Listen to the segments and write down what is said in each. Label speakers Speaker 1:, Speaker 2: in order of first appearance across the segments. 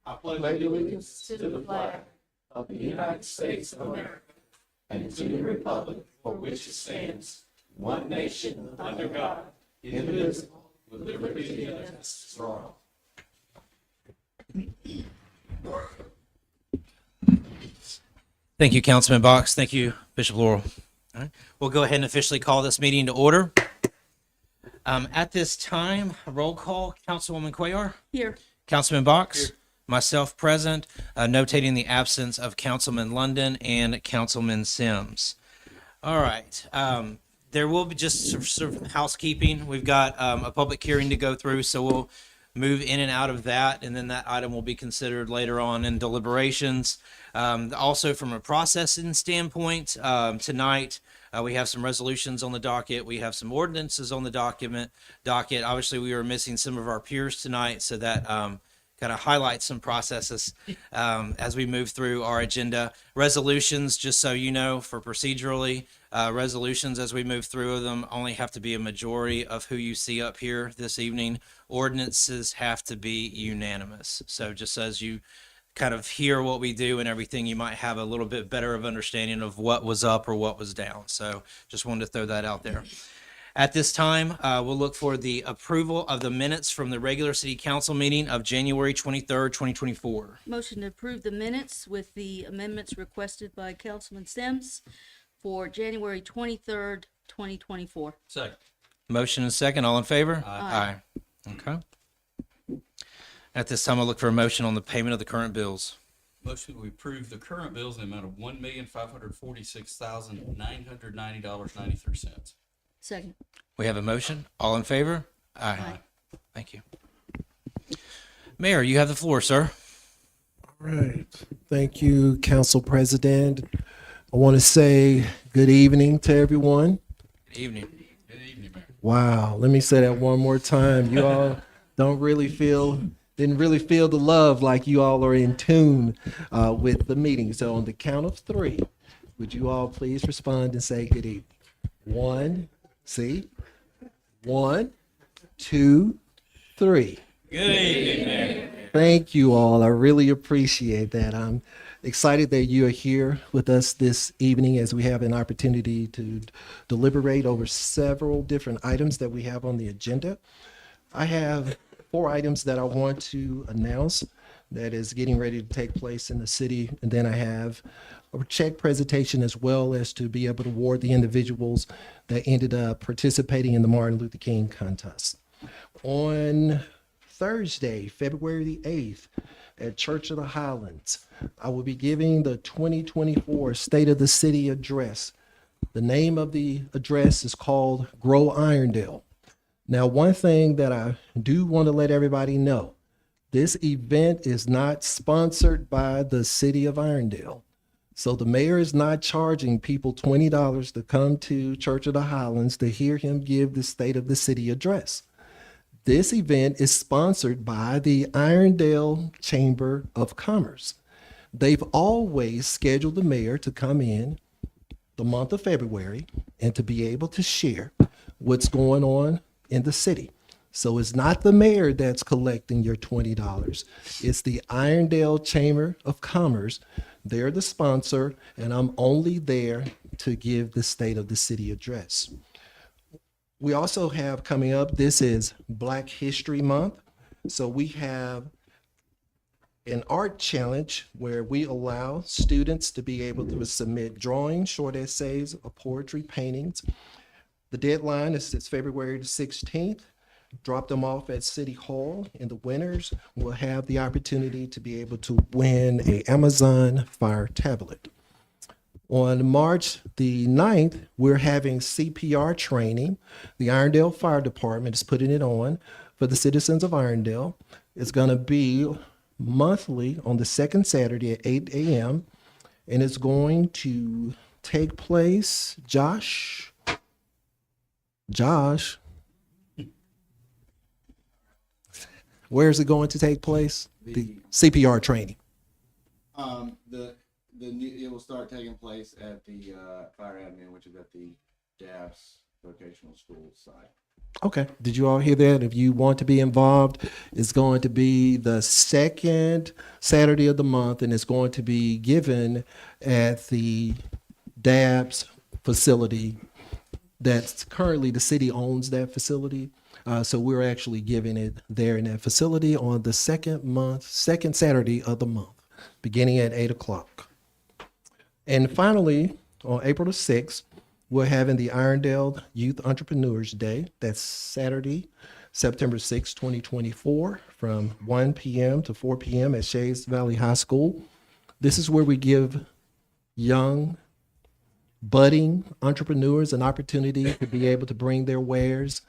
Speaker 1: I pledge allegiance to the flag of the United States of America and to the republic for which it stands, one nation under God, indivisible, with liberty and justice for all.
Speaker 2: Thank you, Councilman Box. Thank you, Bishop Laurel. All right. We'll go ahead and officially call this meeting to order. At this time, roll call, Councilwoman Cuellar.
Speaker 3: Here.
Speaker 2: Councilman Box. Here. Myself present, notating the absence of Councilman London and Councilman Sims. All right. There will be just sort of housekeeping. We've got a public hearing to go through, so we'll move in and out of that, and then that item will be considered later on in deliberations. Also, from a processing standpoint, tonight we have some resolutions on the docket. We have some ordinances on the docket. Obviously, we were missing some of our peers tonight, so that kind of highlights some processes as we move through our agenda. Resolutions, just so you know, for procedurally, resolutions as we move through them only have to be a majority of who you see up here this evening. Ordinances have to be unanimous. So just as you kind of hear what we do and everything, you might have a little bit better of understanding of what was up or what was down. So just wanted to throw that out there. At this time, we'll look for the approval of the minutes from the regular city council meeting of January 23rd, 2024.
Speaker 3: Motion to approve the minutes with the amendments requested by Councilman Sims for January 23rd, 2024.
Speaker 1: Second.
Speaker 2: Motion and second. All in favor?
Speaker 3: Aye.
Speaker 2: Okay. At this time, I'll look for a motion on the payment of the current bills.
Speaker 4: Motion, we approve the current bills in the amount of $1,546,990.93.
Speaker 3: Second.
Speaker 2: We have a motion. All in favor?
Speaker 3: Aye.
Speaker 2: Thank you. Mayor, you have the floor, sir.
Speaker 5: All right. Thank you, Council President. I want to say good evening to everyone.
Speaker 2: Good evening.
Speaker 4: Good evening, Mayor.
Speaker 5: Wow. Let me say that one more time. You all didn't really feel the love like you all are in tune with the meeting. So on the count of three, would you all please respond and say good evening? One, 2, 3.
Speaker 2: Good evening, Mayor.
Speaker 5: Thank you all. I really appreciate that. I'm excited that you are here with us this evening as we have an opportunity to deliberate over several different items that we have on the agenda. I have 4 items that I want to announce that is getting ready to take place in the city. And then I have a check presentation as well as to be able to award the individuals that ended up participating in the Martin Luther King contest. On Thursday, February the 8th, at Church of the Highlands, I will be giving the 2024 State of the City address. The name of the address is called Grow Irondale. Now, one thing that I do want to let everybody know, this event is not sponsored by the City of Irondale. So the mayor is not charging people $20 to come to Church of the Highlands to hear him give the State of the City address. This event is sponsored by the Irondale Chamber of Commerce. They've always scheduled the mayor to come in the month of February and to be able to share what's going on in the city. So it's not the mayor that's collecting your $20. It's the Irondale Chamber of Commerce. They're the sponsor, and I'm only there to give the State of the City address. We also have coming up, this is Black History Month. So we have an art challenge where we allow students to be able to submit drawings, short essays, or poetry, paintings. The deadline is February the 16th. Drop them off at City Hall, and the winners will have the opportunity to be able to win an Amazon Fire tablet. On March the 9th, we're having CPR training. The Irondale Fire Department is putting it on for the citizens of Irondale. It's going to be monthly on the second Saturday at 8 a.m. And it's going to take place, Josh, where is it going to take place? The CPR training.
Speaker 6: It will start taking place at the fire admin, which is at the DAPS vocational school site.
Speaker 5: Okay. Did you all hear that? If you want to be involved, it's going to be the second Saturday of the month, and it's going to be given at the DABS facility. That's currently the city owns that facility. So we're actually giving it there in that facility on the second Saturday of the month, beginning at 8 o'clock. And finally, on April the 6th, we're having the Irondale Youth Entrepreneurs Day. That's Saturday, September 6, 2024, from 1 p.m. to 4 p.m. at Shays Valley High School. This is where we give young, budding entrepreneurs an opportunity to be able to bring their wares,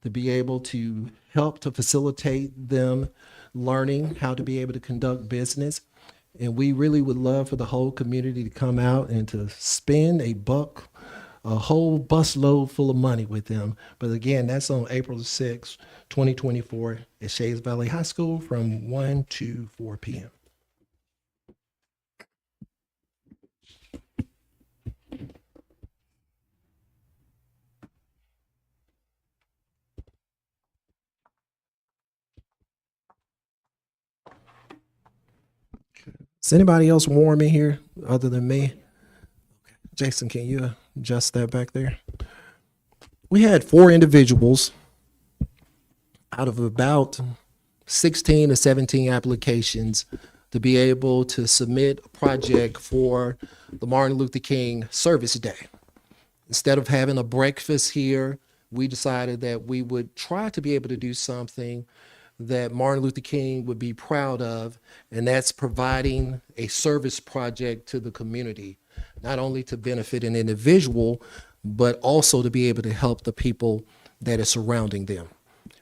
Speaker 5: to be able to help to facilitate them learning how to be able to conduct business. And we really would love for the whole community to come out and to spend a whole busload full of money with them. But again, that's on April the 6th, 2024 at Shays Valley High School from 1 to 4 p.m. Is anybody else warm in here other than me? Jason, can you adjust that back there? We had 4 individuals out of about 16 to 17 applications to be able to submit a project for the Martin Luther King Service Day. Instead of having a breakfast here, we decided that we would try to be able to do something that Martin Luther King would be proud of, and that's providing a service project to the community, not only to benefit an individual, but also to be able to help the people that are surrounding them.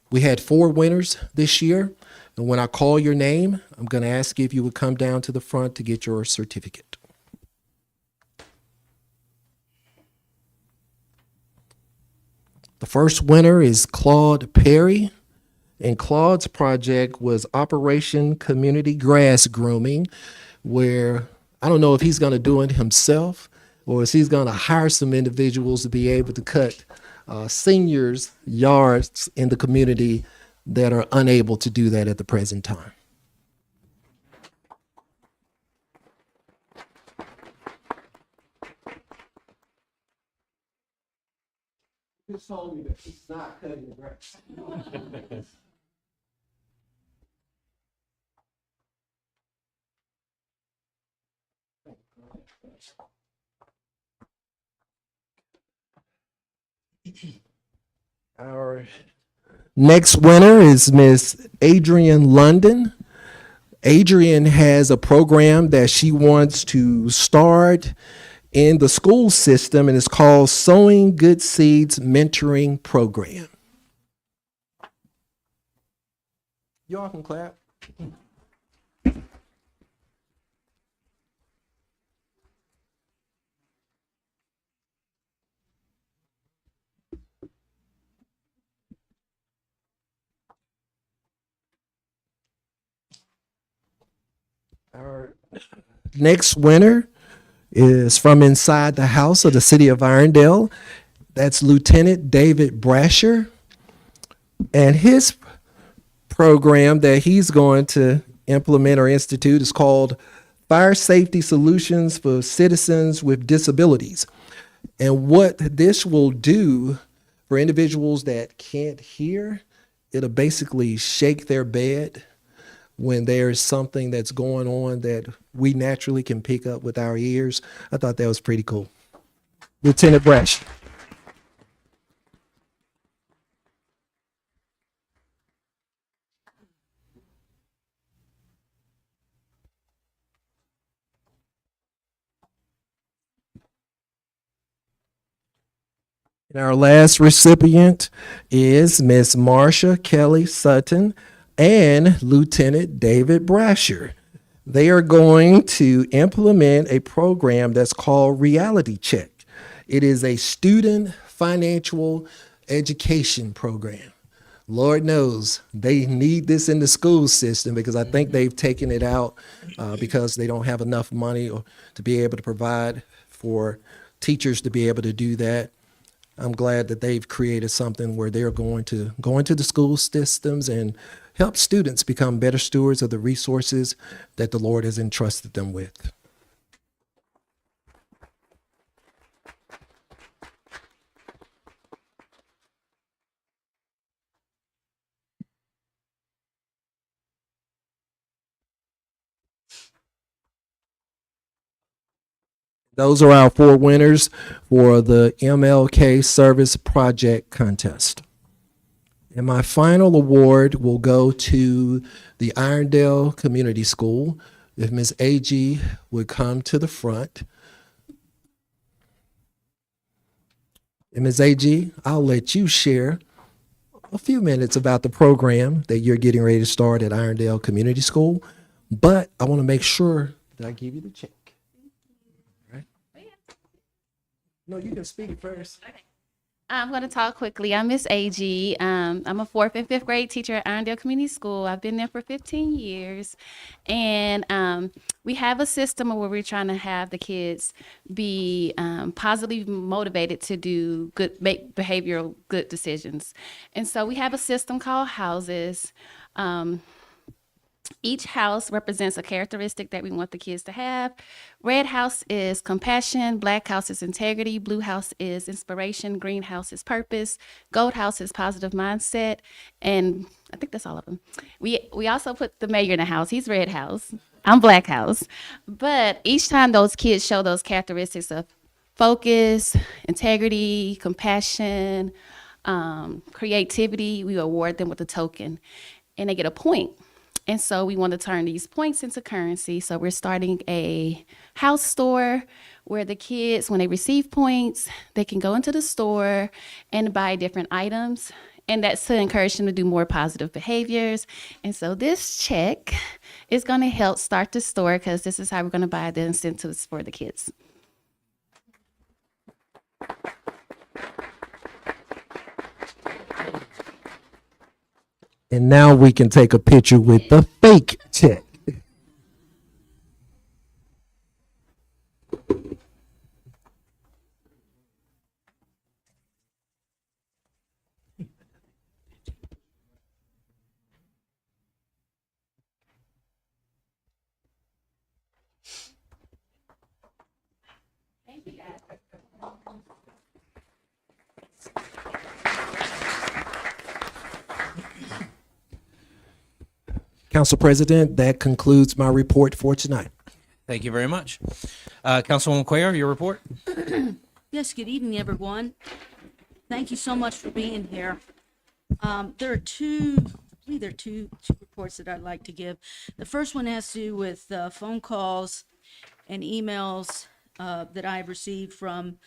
Speaker 5: We had 4 winners this year, and when I call your name, I'm going to ask if you would come down to the front to get your certificate. The first winner is Claude Perry. And Claude's project was Operation Community Grass Grooming, where I don't know if he's going to do it himself or if he's going to hire some individuals to be able to cut seniors' yards in the community that are unable to do that at the present time. He told me that he's not cutting the grass. Our next winner is Miss Adrienne London. Adrienne has a program that she wants to start in the school system, and it's called Sowing Good Seeds Mentoring Program. Y'all can clap. Our next winner is from inside the house of the city of Irondale. That's Lieutenant David Brasher. And his program that he's going to implement or institute is called Fire Safety Solutions for Citizens with Disabilities. And what this will do for individuals that can't hear, it'll basically shake their bed when there's something that's going on that we naturally can pick up with our ears. I thought that was pretty cool. Lieutenant Brash. And our last recipient is Miss Marsha Kelly Sutton and Lieutenant David Brasher. They are going to implement a program that's called Reality Check. It is a student financial education program. Lord knows they need this in the school system because I think they've taken it out because they don't have enough money to be able to provide for teachers to be able to do that. I'm glad that they've created something where they're going to go into the school systems and help students become better stewards of the resources that the Lord has entrusted them with. Those are our 4 winners for the MLK Service Project Contest. And my final award will go to the Irondale Community School. If Ms. A.G. would come to the front. And Ms. A.G., I'll let you share a few minutes about the program that you're getting ready to start at Irondale Community School. But I want to make sure that I give you the check. Right? No, you can speak first.
Speaker 7: I'm going to talk quickly. I'm Miss AG. I'm a 4th and 5th grade teacher at Irondale Community School. I've been there for 15 years. And we have a system where we're trying to have the kids be positively motivated to do good, make behavioral good decisions. And so we have a system called houses. Each house represents a characteristic that we want the kids to have. Red house is compassion, black house is integrity, blue house is inspiration, green house is purpose, gold house is positive mindset, and I think that's all of them. We also put the mayor in the house. He's red house. I'm black house. But each time those kids show those characteristics of focus, integrity, compassion, creativity, we award them with a token, and they get a point. And so we want to turn these points into currency. So we're starting a house store where the kids, when they receive points, they can go into the store and buy different items. And that's to encourage them to do more positive behaviors. And so this check is going to help start the store because this is how we're going to buy the incentives for the kids.
Speaker 5: And now we can take a picture with the fake check. Council President, that concludes my report for tonight.
Speaker 2: Thank you very much. Councilwoman Cuellar, your report?
Speaker 3: Yes, good evening, everyone. Thank you so much for being here. There are two reports that I'd like to give. The first one has to do with phone calls and emails that I've received from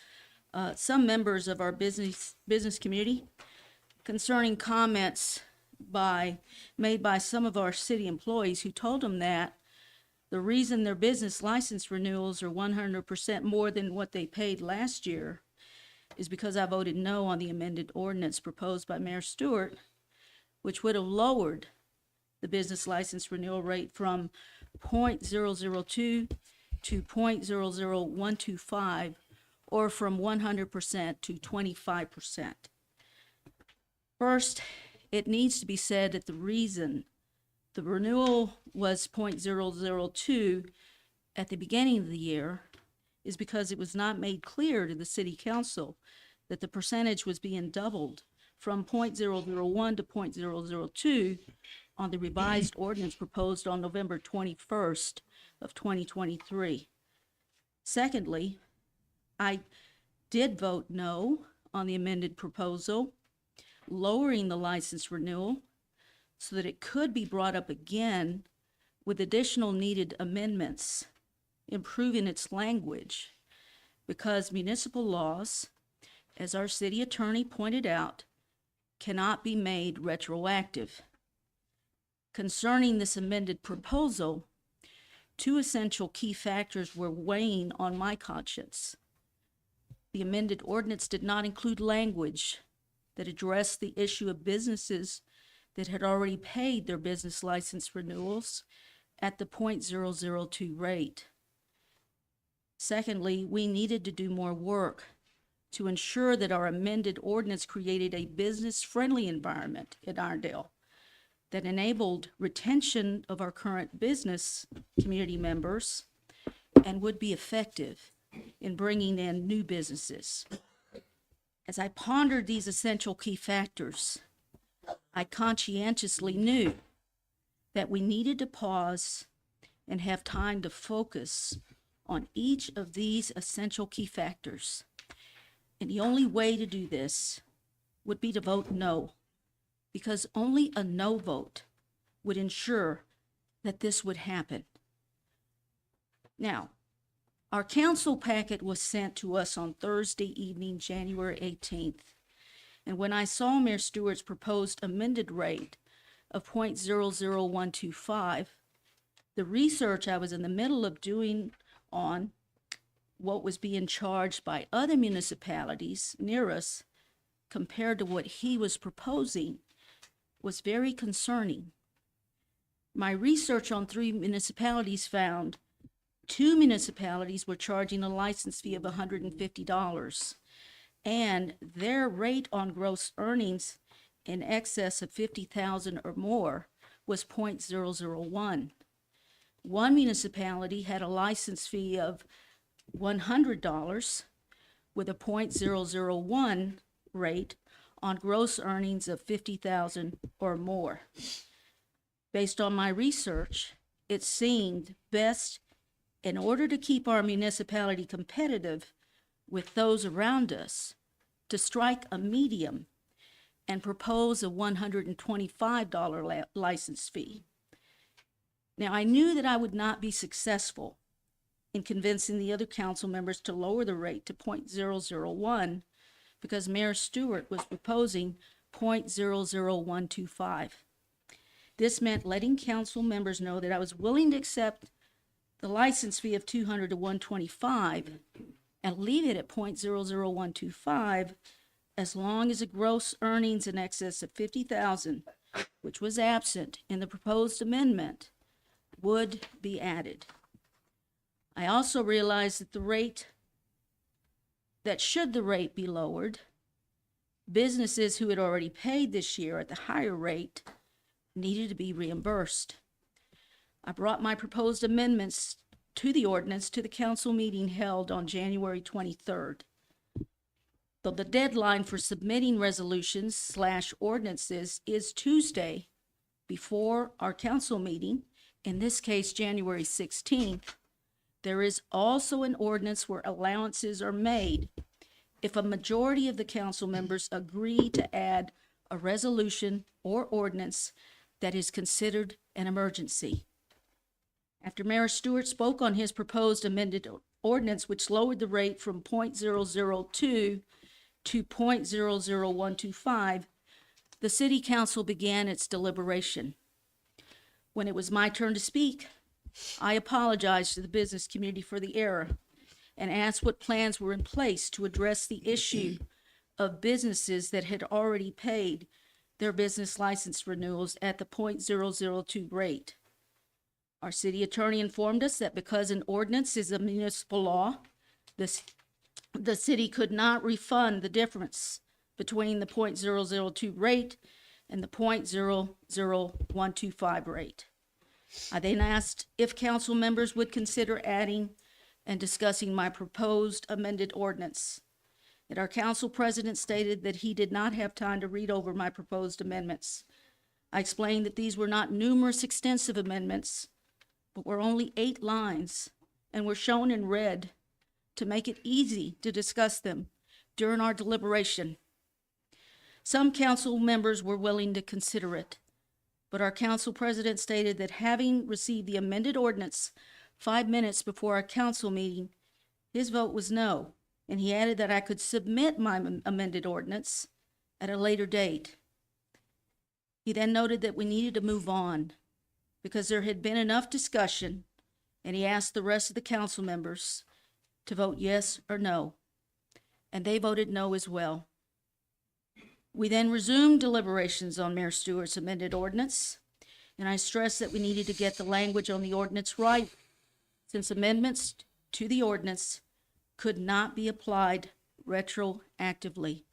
Speaker 3: some members of our business community concerning comments made by some of our city employees who told them that the reason their business license renewals are 100% more than what they paid last year is because I voted no on the amended ordinance proposed by Mayor Stewart, which would have lowered the business license renewal rate from 0.002 to 0.00125, or from 100% to 25%. First, it needs to be said that the reason the renewal was 0.002 at the beginning of the year is because it was not made clear to the city council that the percentage was being doubled from 0.001 to 0.002 on the revised ordinance proposed on November 21st of 2023. Secondly, I did vote no on the amended proposal, lowering the license renewal so that it could be brought up again with additional needed amendments, improving its language, because municipal laws, as our city attorney pointed out, cannot be made retroactive. Concerning this amended proposal, 2 essential key factors were weighing on my conscience. The amended ordinance did not include language that addressed the issue of businesses that had already paid their business license renewals at the 0.002 rate. Secondly, we needed to do more work to ensure that our amended ordinance created a business-friendly environment in Irondale that enabled retention of our current business community members and would be effective in bringing in new businesses. As I pondered these essential key factors, I conscientiously knew that we needed to pause and have time to focus on each of these essential key factors. And the only way to do this would be to vote no, because only a no vote would ensure that this would happen. Now, our council packet was sent to us on Thursday evening, January 18th. And when I saw Mayor Stewart's proposed amended rate of 0.00125, the research I was in the middle of doing on what was being charged by other municipalities near us compared to what he was proposing was very concerning. My research on 3 municipalities found 2 municipalities were charging a license fee of $150, and their rate on gross earnings in excess of $50,000 or more was 0.001. One municipality had a license fee of $100 with a 0.001 rate on gross earnings of $50,000 or more. Based on my research, it seemed best, in order to keep our municipality competitive with those around us, to strike a medium and propose a $125 license fee. Now, I knew that I would not be successful in convincing the other council members to lower the rate to 0.001 because Mayor Stewart was proposing 0.00125. This meant letting council members know that I was willing to accept the license fee of $200 to $125 and leave it at 0.00125 as long as the gross earnings in excess of $50,000, which was absent in the proposed amendment, would be added. I also realized that should the rate be lowered, businesses who had already paid this year at the higher rate needed to be reimbursed. I brought my proposed amendments to the ordinance to the council meeting held on January 23rd. Though the deadline for submitting resolutions/ordinances is Tuesday before our council meeting, in this case, January 16th, there is also an ordinance where allowances are made if a majority of the council members agree to add a resolution or ordinance that is considered an emergency. After Mayor Stewart spoke on his proposed amended ordinance, which lowered the rate from 0.002 to 0.00125, the city council began its deliberation. When it was my turn to speak, I apologized to the business community for the error and asked what plans were in place to address the issue of businesses that had already paid their business license renewals at the 0.002 rate. Our city attorney informed us that because an ordinance is a municipal law, the city could not refund the difference between the 0.002 rate and the 0.00125 rate. I then asked if council members would consider adding and discussing my proposed amended ordinance. And our council president stated that he did not have time to read over my proposed amendments. I explained that these were not numerous extensive amendments, but were only 8 lines and were shown in red to make it easy to discuss them during our deliberation. Some council members were willing to consider it, but our council president stated that having received the amended ordinance 5 minutes before our council meeting, his vote was no, and he added that I could submit my amended ordinance at a later date. He then noted that we needed to move on because there had been enough discussion, and he asked the rest of the council members to vote yes or no, and they voted no as well. We then resumed deliberations on Mayor Stewart's amended ordinance, and I stressed that we needed to get the language on the ordinance right, since amendments to the ordinance could not be applied retroactively.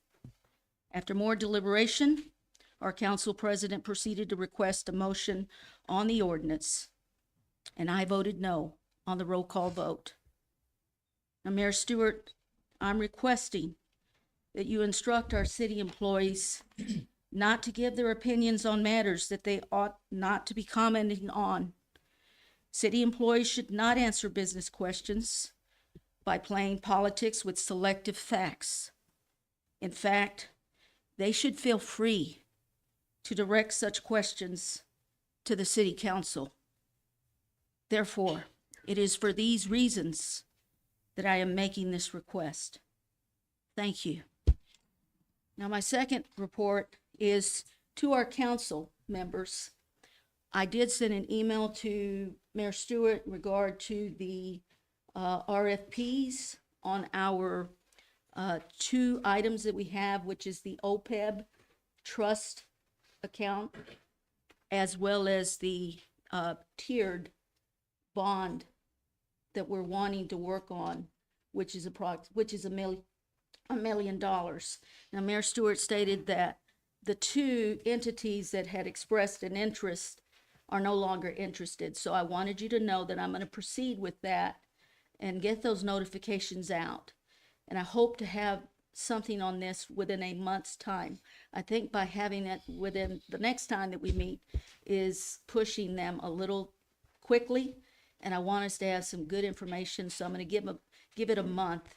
Speaker 3: After more deliberation, our council president proceeded to request a motion on the ordinance, and I voted no on the roll call vote. Now, Mayor Stewart, I'm requesting that you instruct our city employees not to give their opinions on matters that they ought not to be commenting on. City employees should not answer business questions by playing politics with selective facts. In fact, they should feel free to direct such questions to the city council. Therefore, it is for these reasons that I am making this request. Thank you. Now, my second report is to our council members. I did send an email to Mayor Stewart in regard to the RFPs on our two items that we have, which is the OPEB trust account, as well as the tiered bond that we're wanting to work on, which is $1 million. Now, Mayor Stewart stated that the two entities that had expressed an interest are no longer interested. So I wanted you to know that I'm going to proceed with that and get those notifications out. And I hope to have something on this within a month's time. I think by having it within the next time that we meet is pushing them a little quickly. And I want us to have some good information. So I'm going to give it a month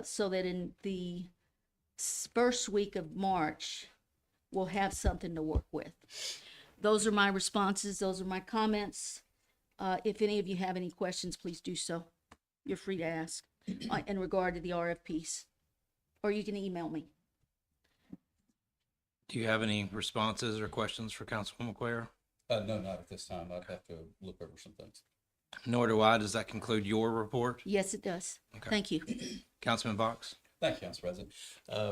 Speaker 3: so that in the first week of March, we'll have something to work with. Those are my responses. Those are my comments. If any of you have any questions, please do so. You're free to ask in regard to the RFPs, or you can email me.
Speaker 2: Do you have any responses or questions for Councilwoman McQuarrie?
Speaker 4: No, not at this time. I'd have to look over some things.
Speaker 2: Nor do I. Does that conclude your report?
Speaker 3: Yes, it does.
Speaker 2: Okay.
Speaker 3: Thank you.
Speaker 2: Councilman Box?
Speaker 4: Thank you, Council President.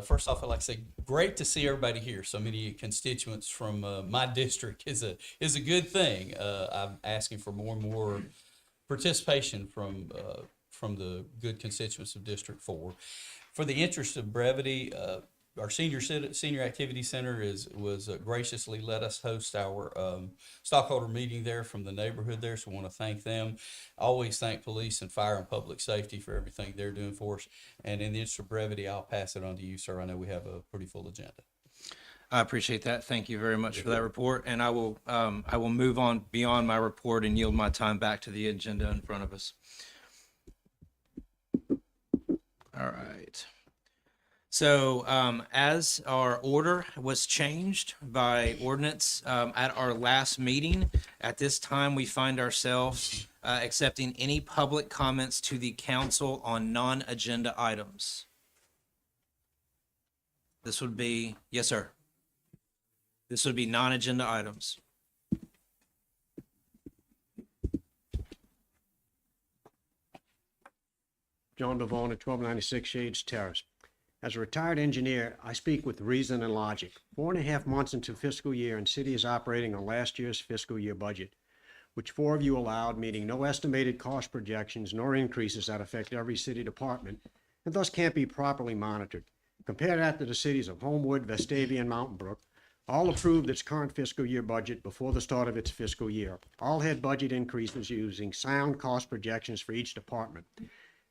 Speaker 4: First off, I'd like to say, great to see everybody here. So many constituents from my district is a good thing. I'm asking for more and more participation from the constituents of District 4. For the interest of brevity, our senior activity center was graciously let us host our stockholder meeting there from the neighborhood there. So I want to thank them. I always thank police and fire and public safety for everything they're doing for us. And in the interest of brevity, I'll pass it on to you, sir. I know we have a pretty full agenda.
Speaker 2: I appreciate that. Thank you very much for that report. And I will move on beyond my report and yield my time back to the agenda in front of us. All right. So as our order was changed by ordinance at our last meeting, at this time we find ourselves accepting any public comments to the council on non-agenda items. This would be, yes, sir. This would be non-agenda items.
Speaker 8: John Bavone at 1296 Shades Terrace. As a retired engineer, I speak with reason and logic. 4.5 months into fiscal year and city is operating on last year's fiscal year budget, which 4 of you allowed, meaning no estimated cost projections nor increases that affect every city department, and thus can't be properly monitored. Compare that to the cities of Homewood, Vestavia, and Mountain Brook. All approved its current fiscal year budget before the start of its fiscal year. All had budget increases using sound cost projections for each department.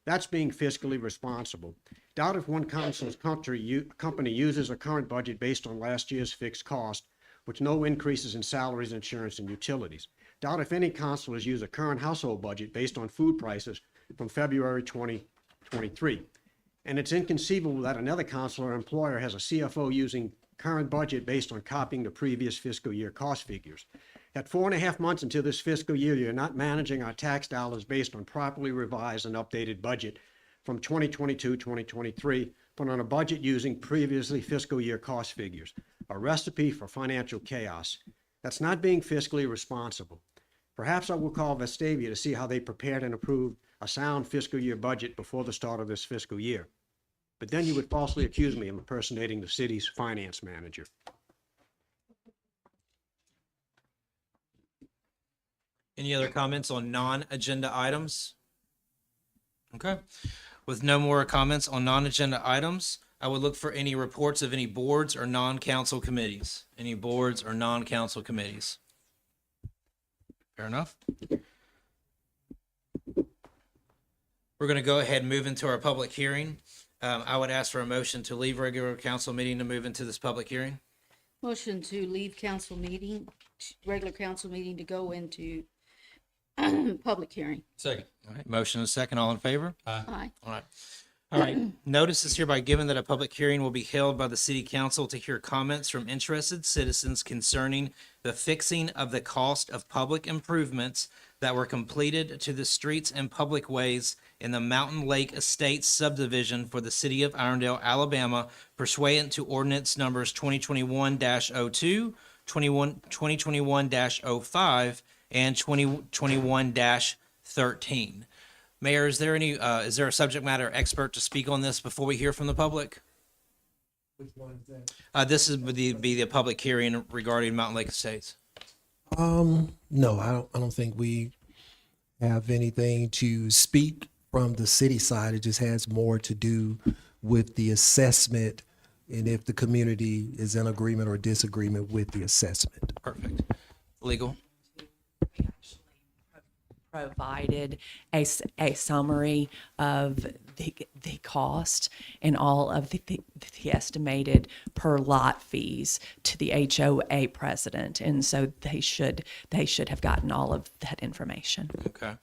Speaker 8: That's being fiscally responsible. Doubt if one council's company uses a current budget based on last year's fixed cost, with no increases in salaries, insurance, and utilities. Doubt if any councilors use a current household budget based on food prices from February 2023. And it's inconceivable that another council or employer has a CFO using current budget based on copying the previous fiscal year cost figures. At 4.5 months into this fiscal year, you're not managing our tax dollars based on properly revised and updated budget from 2022-2023, but on a budget using previously fiscal year cost figures, a recipe for financial chaos. That's not being fiscally responsible. Perhaps I will call Vestavia to see how they prepared and approved a sound fiscal year budget before the start of this fiscal year. But then you would falsely accuse me of impersonating the city's finance manager.
Speaker 2: Any other comments on non-agenda items? Okay. With no more comments on non-agenda items, I would look for any reports of any boards or non-council committees. Any boards or non-council committees? Fair enough. We're going to go ahead and move into our public hearing. I would ask for a motion to leave regular council meeting to move into this public hearing.
Speaker 3: Motion to leave council meeting, regular council meeting to go into public hearing.
Speaker 4: Second.
Speaker 2: All right, motion and a second. All in favor?
Speaker 3: Aye.
Speaker 2: All right. All right. Notice is hereby given that a public hearing will be held by the city council to hear comments from interested citizens concerning the fixing of the cost of public improvements that were completed to the streets and public ways in the Mountain Lake Estates subdivision for the city of Irondale, Alabama, pursuant to ordinance numbers 2021-02, 2021-05, and 2021-13. Mayor, is there is there a subject matter expert to speak on this before we hear from the public?
Speaker 5: Which one is that?
Speaker 2: This is be the public hearing regarding Mountain Lake Estates.
Speaker 5: No, I don't think we have anything to speak from the city side. It just has more to do with the assessment and if the community is in agreement or disagreement with the assessment.
Speaker 2: Perfect. Legal.
Speaker 9: We actually provided a summary of the cost and all of the estimated per lot fees to the HOA president. And so they should have gotten all of that information.
Speaker 2: Okay.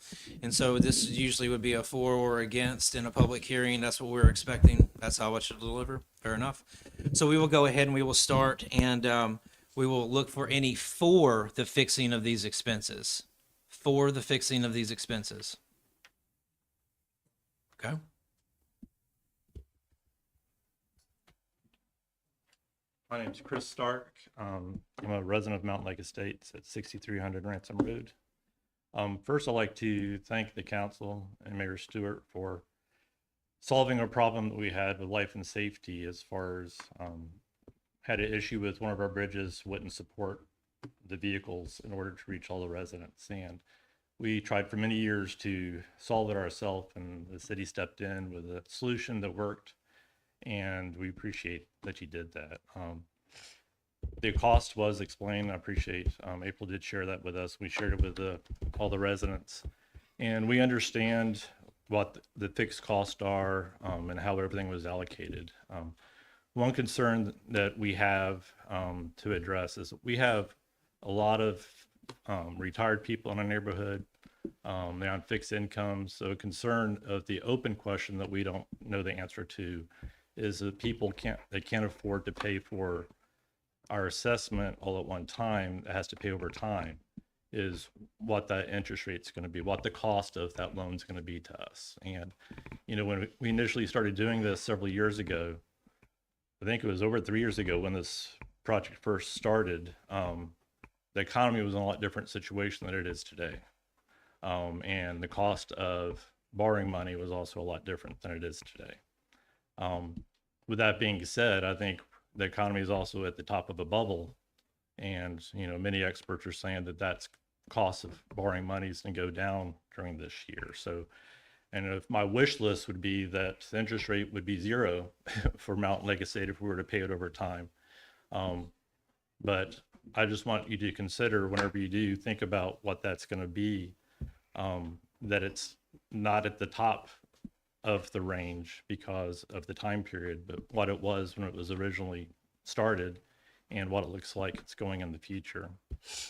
Speaker 2: And so this usually would be a for or against in a public hearing. That's what we're expecting. That's how it should deliver. Fair enough. So we will go ahead and we will start and we will look for any for the fixing of these expenses. For the fixing of these expenses. Okay.
Speaker 10: My name's Chris Stark. I'm a resident of Mountain Lake Estates at 6300 Ransom Road. First, I'd like to thank the council and Mayor Stewart for solving a problem that we had with life and safety as far as had an issue with one of our bridges wouldn't support the vehicles in order to reach all the residents. And we tried for many years to solve it ourselves, and the city stepped in with a solution that worked. And we appreciate that you did that. The cost was explained. I appreciate April did share that with us. We shared it with all the residents, and we understand what the fixed costs are and how everything was allocated. One concern that we have to address is we have a lot of retired people in our neighborhood. They're on fixed incomes. So a concern of the open question that we don't know the answer to is that people can't afford to pay for our assessment all at one time. It has to pay over time, is what that interest rate is going to be, what the cost of that loan is going to be to us. And, you know, when we initially started doing this several years ago, I think it was over 3 years ago when this project first started, the economy was in a lot different situation than it is today. And the cost of borrowing money was also a lot different than it is today. With that being said, I think the economy is also at the top of a bubble, and you know many experts are saying that that's cost of borrowing money is going to go down during this year. So, and if my wish list would be that the interest rate would be zero for Mountain Lake Estate if we were to pay it over time. But I just want you to consider whenever you do think about what that's going to be, that it's not at the top of the range because of the time period, but what it was when it was originally started and what it looks like it's going in the future.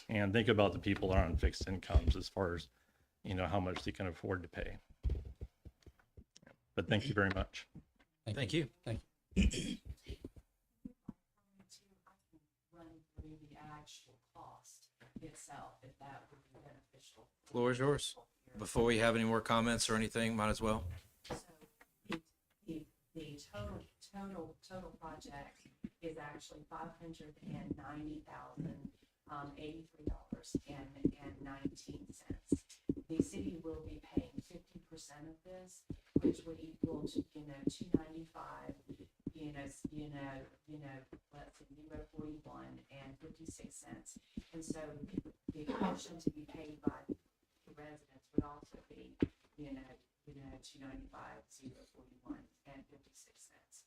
Speaker 10: And think about the people that are on fixed incomes as far as, you know, how much they can afford to pay. But thank you very much.
Speaker 2: Thank you.
Speaker 4: Thank
Speaker 9: Run through the actual cost itself, if that would be beneficial.
Speaker 2: Floor is yours. Before we have any more comments or anything, might as well.
Speaker 9: So the total project is actually $590,083.19. The city will be paying 50% of this, which would equal to $295. Let's see, 0.41 and 56 cents. And so the portion to be paid by the residents would also be,
Speaker 11: $295,041.56.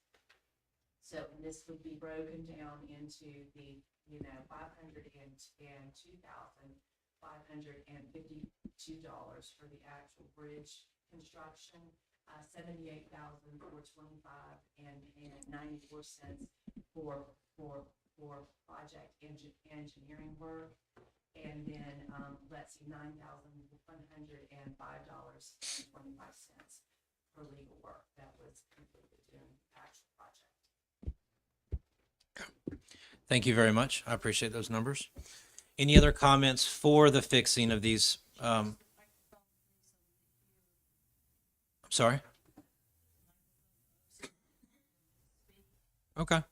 Speaker 11: So, and this would be broken down into the, $502,552 for the actual bridge construction, $78,425 and 94 cents for project engineering work. And then, let's see, $9,105.25 for legal work that was completed during the actual project.
Speaker 2: Thank you very much. I appreciate those numbers. Any other comments for the fixing of these? I'm sorry? Okay.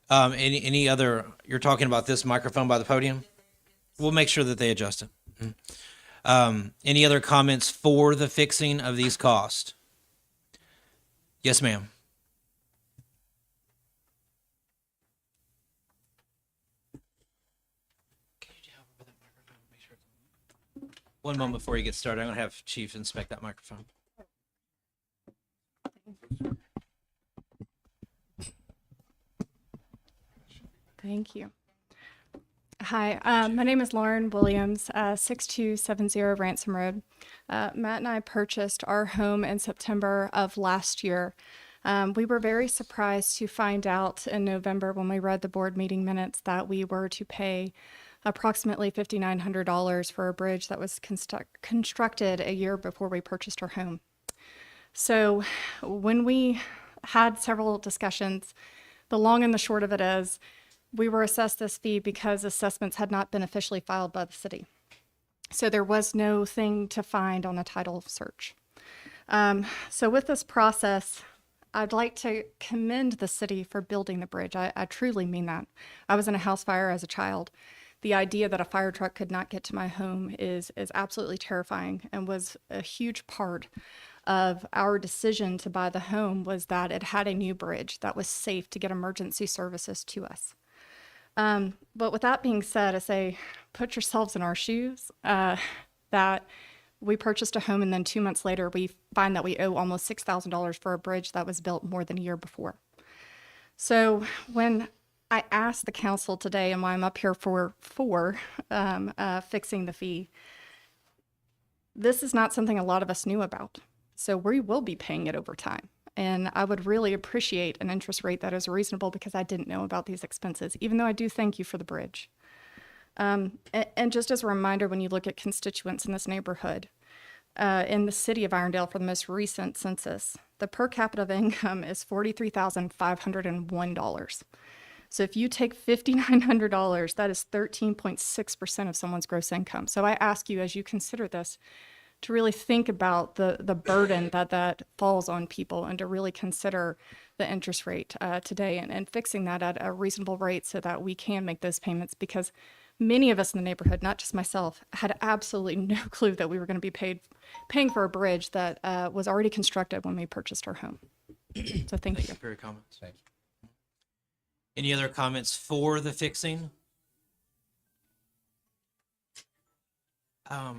Speaker 2: Any other, you're talking about this microphone by the podium? We'll make sure that they adjust it. Any other comments for the fixing of these costs? Yes, ma'am. One moment before you get started, I'm going to have Chief inspect that microphone.
Speaker 12: Thank you. Hi, my name is Lauren Williams, 6270 Ransom Road. Matt and I purchased our home in September of last year. We were very surprised to find out in November when we read the board meeting minutes that we were to pay approximately $5,900 for a bridge that was constructed a year before we purchased our home. So when we had several discussions, the long and the short of it is, we were assessed this fee because assessments had not been officially filed by the city. So there was no thing to find on a title search. So with this process, I'd like to commend the city for building the bridge. I truly mean that. I was in a house fire as a child. The idea that a fire truck could not get to my home is absolutely terrifying, and was a huge part of our decision to buy the home, was that it had a new bridge that was safe to get emergency services to us. But with that being said, I say, put yourselves in our shoes, that we purchased a home and then 2 months later, we find that we owe almost $6,000 for a bridge that was built more than a year before. So when I asked the council today, and why I'm up here for fixing the fee, this is not something a lot of us knew about. So we will be paying it over time. And I would really appreciate an interest rate that is reasonable, because I didn't know about these expenses, even though I do thank you for the bridge. And just as a reminder, when you look at constituents in this neighborhood, in the city of Irondale for the most recent census, the per capita income is $43,501. So if you take $5,900, that is 13.6% of someone's gross income. So I ask you, as you consider this, to really think about the burden that falls on people, and to really consider the interest rate today, and fixing that at a reasonable rate so that we can make those payments, because many of us in the neighborhood, not just myself, had absolutely no clue that we were going to be paying for a bridge that was already constructed when we purchased our home. So thank you
Speaker 2: for your comments.
Speaker 4: Thank you.
Speaker 2: Any other comments for the fixing? I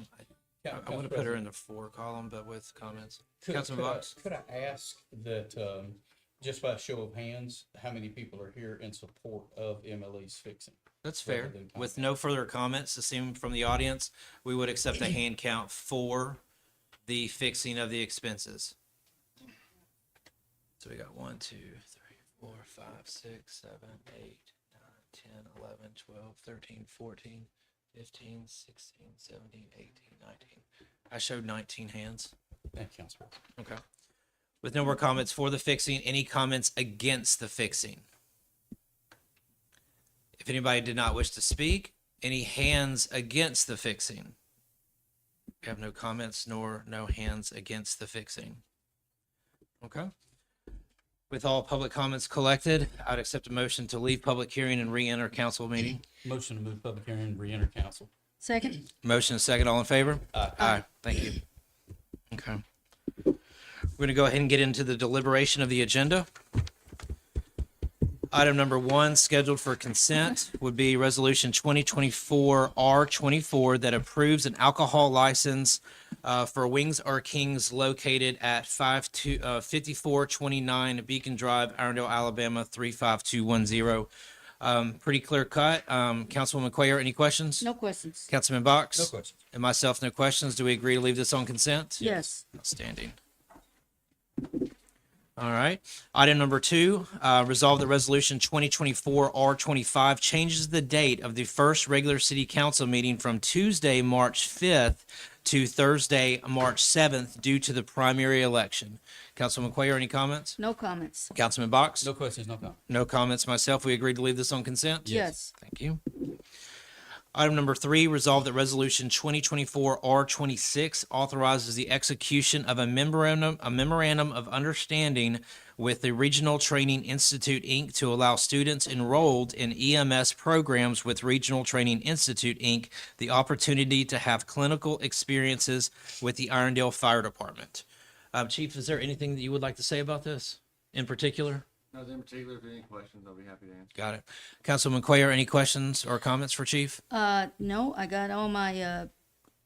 Speaker 2: want to put her in the for column, but with comments. Councilman Box?
Speaker 4: Could I ask that, just by a show of hands, how many people are here in support of MLE's fixing?
Speaker 2: That's fair.
Speaker 4: rather than
Speaker 2: With no further comments, to seem from the audience, we would accept a hand count for the fixing of the expenses. So we got 1, 2, 3, 4, 5, 6, 7, 8, 9, 10, 11, 12, 13, 14, 15, 16, 17, 18, 19. I showed 19 hands.
Speaker 4: Thank you, Councilman.
Speaker 2: Okay. With no more comments for the fixing, any comments against the fixing? If anybody did not wish to speak, any hands against the fixing? We have no comments nor no hands against the fixing. Okay. With all public comments collected, I'd accept a motion to leave public hearing and re-enter council meeting.
Speaker 4: Motion to move public hearing and re-enter council.
Speaker 3: Second?
Speaker 2: Motion is second. All in favor?
Speaker 4: Aye.
Speaker 2: Aye. Thank you. Okay. We're going to go ahead and get into the deliberation of the agenda. Item number 1, scheduled for consent, would be Resolution 2024-R24 that approves an alcohol license for Wings Are Kings located at 5429 Beacon Drive, Irondale, Alabama 35210. Pretty clear cut. Councilwoman Cuellar, any questions?
Speaker 3: No questions.
Speaker 2: Councilman Box?
Speaker 4: No questions.
Speaker 2: And myself, no questions. Do we agree to leave this on consent?
Speaker 3: Yes.
Speaker 2: Outstanding. All right. Item number 2, resolve that resolution 2024-R25 changes the date of the first regular city council meeting from Tuesday, March 5th to Thursday, March 7th due to the primary election. Councilman Cuellar, any comments?
Speaker 3: No comments.
Speaker 2: Councilman Box?
Speaker 4: No questions, no comment.
Speaker 2: No comments myself. We agreed to leave this on consent?
Speaker 3: Yes.
Speaker 2: Thank you. Item number 3, resolve that resolution 2024-R26 authorizes the execution of a memorandum of understanding with the Regional Training Institute, Inc. to allow students enrolled in EMS programs with Regional Training Institute, Inc. the opportunity to have clinical experiences with the Irondale Fire Department. Chief, is there anything that you would like to say about this in particular?
Speaker 6: Nothing in particular. If any questions, I'll be happy to answer.
Speaker 2: Got it. Councilman Cuellar, any questions or comments for Chief?
Speaker 3: No, I got all my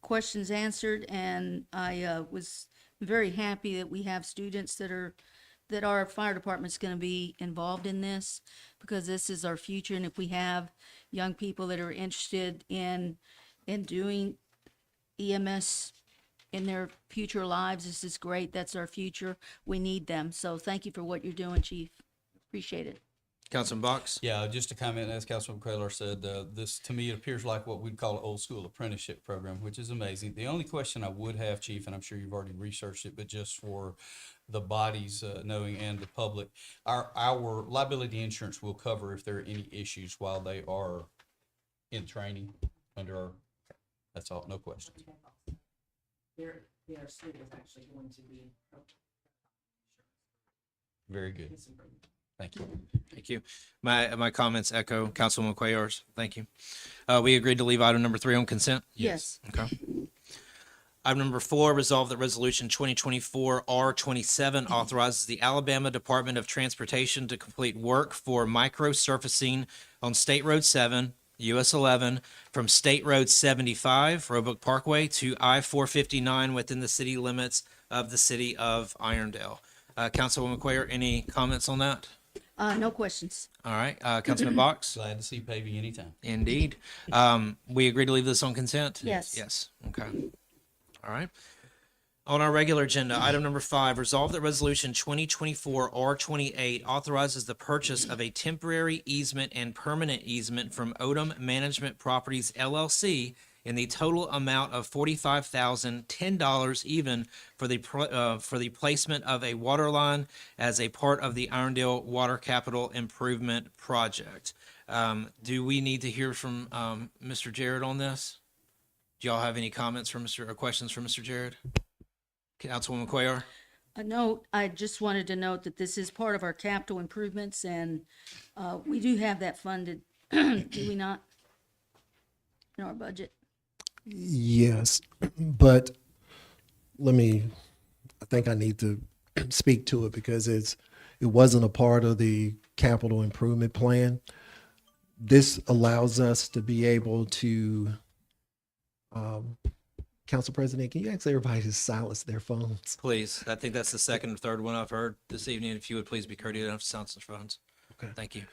Speaker 3: questions answered, and I was very happy that we have students that our fire department's going to be involved in this, because this is our future. And if we have young people that are interested in doing EMS in their future lives, this is great. That's our future. We need them. So thank you for what you're doing, Chief. Appreciate it.
Speaker 2: Councilman Box?
Speaker 4: Yeah, just to comment, as Councilman Cuellar said, this, to me, it appears like what we'd call an old school apprenticeship program, which is amazing. The only question I would have, Chief, and I'm sure you've already researched it, but just for the bodies knowing and the public, our liability insurance will cover if there are any issues while they are in training under our, that's all, no questions.
Speaker 11: Their school is actually going to be.
Speaker 4: Very good. Thank you.
Speaker 2: Thank you. My comments echo Councilwoman Cuellar's. Thank you. We agreed to leave item number 3 on consent?
Speaker 3: Yes.
Speaker 2: Okay. Item number 4, resolve that resolution 2024-R27 authorizes the Alabama Department of Transportation to complete work for micro surfacing on State Road 7, US 11, from State Road 75, Roebuck Parkway, to I-459 within the city limits of the city of Irondale. Councilwoman Cuellar, any comments on that?
Speaker 3: No questions.
Speaker 2: All right. Councilman Box?
Speaker 4: Glad to see paving anytime.
Speaker 2: Indeed. We agree to leave this on consent?
Speaker 3: Yes.
Speaker 2: Yes. Okay. All right. On our regular agenda, item number 5, resolve that resolution 2024-R28 authorizes the purchase of a temporary easement and permanent easement from Odom Management Properties LLC in the total amount of $45,010 even for the placement of a water line as a part of the Irondale Water Capital Improvement Project. Do we need to hear from Mr. Jared on this? Do y'all have any comments from or questions from Mr. Jared? Councilwoman Cuellar?
Speaker 3: I just wanted to note that this is part of our capital improvements, and we do have that funded, do we not? In our budget?
Speaker 5: Yes, but I think I need to speak to it because it wasn't a part of the capital improvement plan. This allows us to be able to, Council President, can you ask everybody to silence their phones?
Speaker 2: Please. I think that's the second or third one I've heard this evening. If you would please be courteous enough to silence their phones.
Speaker 5: Okay.
Speaker 2: Thank you.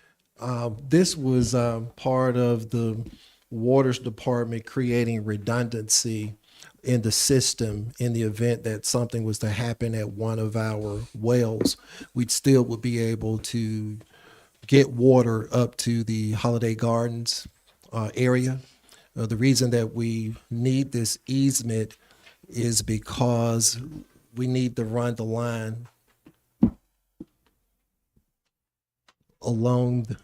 Speaker 5: This was part of the Waters Department creating redundancy in the system in the event that something was to happen at one of our wells. We still would be able to get water up to the Holiday Gardens area. The reason that we need this easement is because we need to run the line along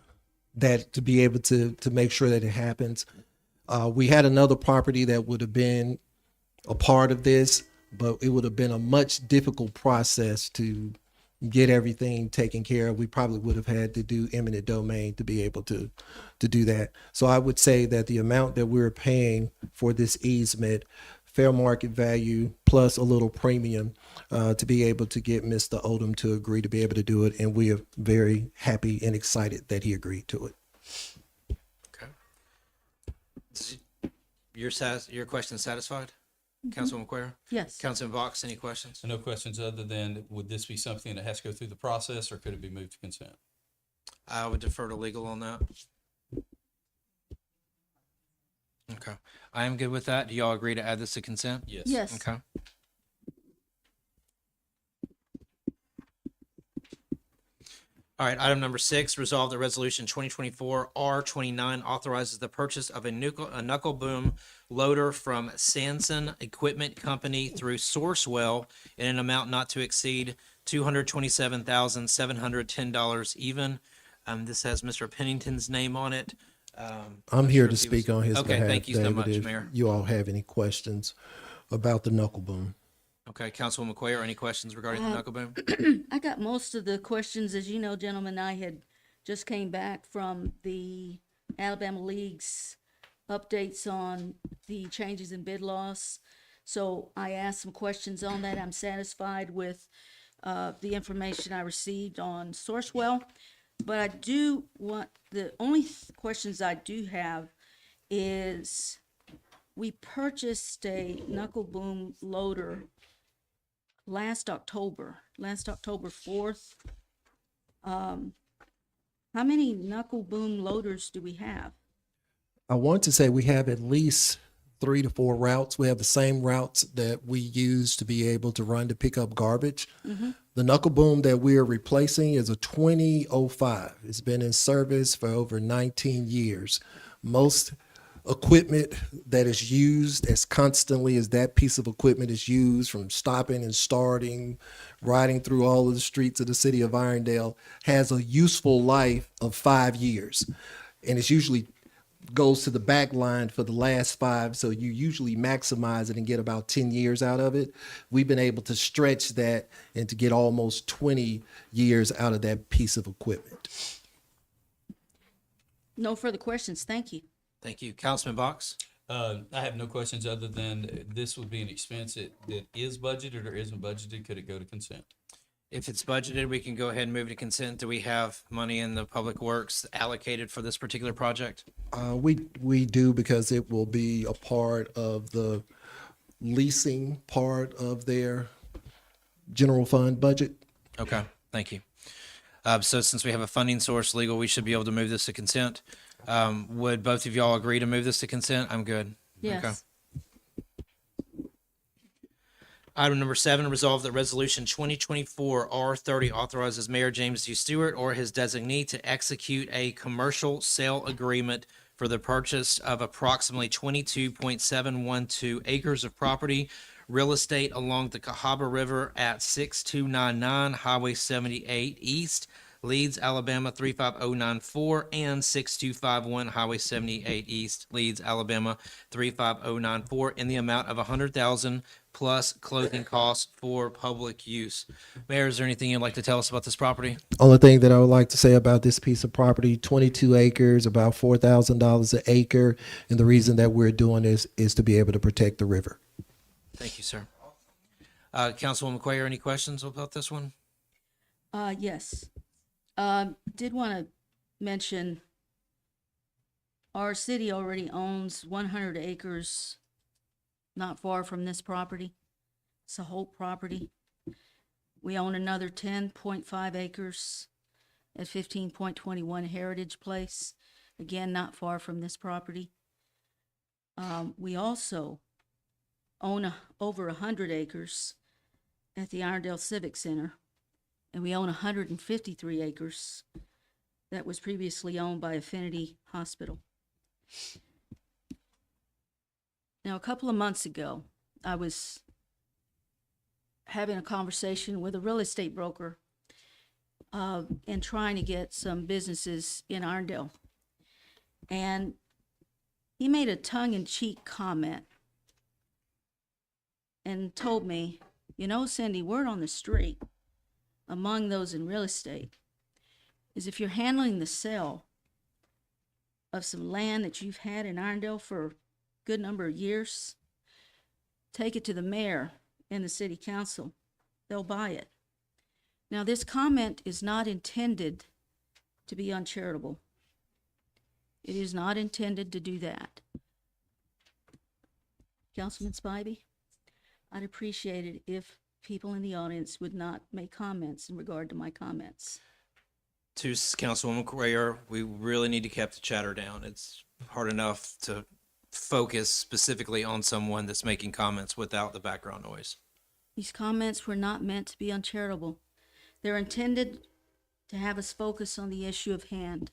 Speaker 5: that to be able to make sure that it happens. We had another property that would have been a part of this, but it would have been a much difficult process to get everything taken care of. We probably would have had to do eminent domain to be able to do that. So I would say that the amount that we're paying for this easement fair market value plus a little premium to be able to get Mr. Odom to agree to be able to do it. And we are very happy and excited that he agreed to it.
Speaker 2: Okay. Your question satisfied? Councilwoman McQuarrie?
Speaker 3: Yes.
Speaker 2: Councilman Box, any questions?
Speaker 4: So no questions other than, would this be something that has to go through the process, or could it be moved to consent?
Speaker 2: I would defer to legal on that. Okay. I am good with that. Do y'all agree to add this to consent?
Speaker 4: Yes.
Speaker 3: Yes.
Speaker 2: Okay. All right, item number 6, resolve that resolution 2024 R29 authorizes the purchase of a knuckle boom loader from Sanson Equipment Company through Sourcewell in an amount not to exceed $227,710 even. This has Mr. Pennington's name on it.
Speaker 5: I'm here
Speaker 2: sure
Speaker 5: to
Speaker 2: if he was-
Speaker 5: speak on his
Speaker 2: Okay,
Speaker 5: behalf.
Speaker 2: thank you so
Speaker 5: David,
Speaker 2: much,
Speaker 5: if
Speaker 2: Mayor.
Speaker 5: you all have any questions about the knuckle boom.
Speaker 2: Okay, Councilwoman McQuarrie, any questions regarding the knuckle boom?
Speaker 3: I got most of the questions. As you know, gentlemen, I had just came back from the Alabama League's updates on the changes in bid laws. So I asked some questions on that. I'm satisfied with the information I received on Sourcewell. But I do want, the only questions I do have is, we purchased a knuckle boom loader last October 4th. How many knuckle boom loaders do we have?
Speaker 5: I want to say we have at least 3 to 4 routes. We have the same routes that we use to be able to run to pick up garbage. The knuckle boom that we are replacing is a 2005. It's been in service for over 19 years. Most equipment that is used as constantly as that piece of equipment is used, from stopping and starting, riding through all of the streets of the city of Irondale, has a useful life of 5 years. And it's usually goes to the back line for the last 5, so you usually maximize it and get about 10 years out of it. We've been able to stretch that and to get almost 20 years out of that piece of equipment.
Speaker 3: No further questions. Thank you.
Speaker 2: Thank you. Councilman Box?
Speaker 4: I have no questions other than this would be an expense that is budgeted or isn't budgeted. Could it go to consent?
Speaker 2: If it's budgeted, we can go ahead and move to consent. Do we have money in the Public Works allocated for this particular project?
Speaker 5: We do, because it will be a part of the leasing part of their general fund budget.
Speaker 2: Okay, thank you. So since we have a funding source legal, we should be able to move this to consent. Would both of y'all agree to move this to consent? I'm good.
Speaker 3: Yes.
Speaker 2: Okay. Item number 7, resolve that resolution 2024 R30 authorizes Mayor James D. Stewart or his designee to execute a commercial sale agreement for the purchase of approximately 22.712 acres of property, real estate along the Cahaba River at 6299 Highway 78 East, Leeds, Alabama 35094, and 6251 Highway 78 East, Leeds, Alabama 35094, in the amount of $100,000 plus closing costs for public use. Mayor, is there anything you'd like to tell us about this property?
Speaker 5: Only thing that I would like to say about this piece of property, 22 acres, about $4,000 an acre. And the reason that we're doing this is to be able to protect the river.
Speaker 2: Thank you, sir. Councilwoman McQuarrie, any questions about this one?
Speaker 3: Yes. Did want to mention our city already owns 100 acres not far from this property. It's a Holt property. We own another 10.5 acres at 15.21 Heritage Place, again, not far from this property. We also own over 100 acres at the Irondale Civic Center, and we own 153 acres that was previously owned by Affinity Hospital. Now, a couple of months ago, I was having a conversation with a real estate broker and trying to get some businesses in Irondale. And he made a tongue-in-cheek comment and told me, you know, Cindy, word on the street among those in real estate is if you're handling the sale of some land that you've had in Irondale for a good number of years, take it to the mayor and the city council. They'll buy it. Now, this comment is not intended to be uncharitable. It is not intended to do that. Councilman Spivey, I'd appreciate it if people in the audience would not make comments in regard to my comments.
Speaker 2: To Councilwoman Cuellar, we really need to keep the chatter down. It's hard enough to focus specifically on someone that's making comments without the background noise.
Speaker 3: These comments were not meant to be uncharitable. They're intended to have us focus on the issue of hand.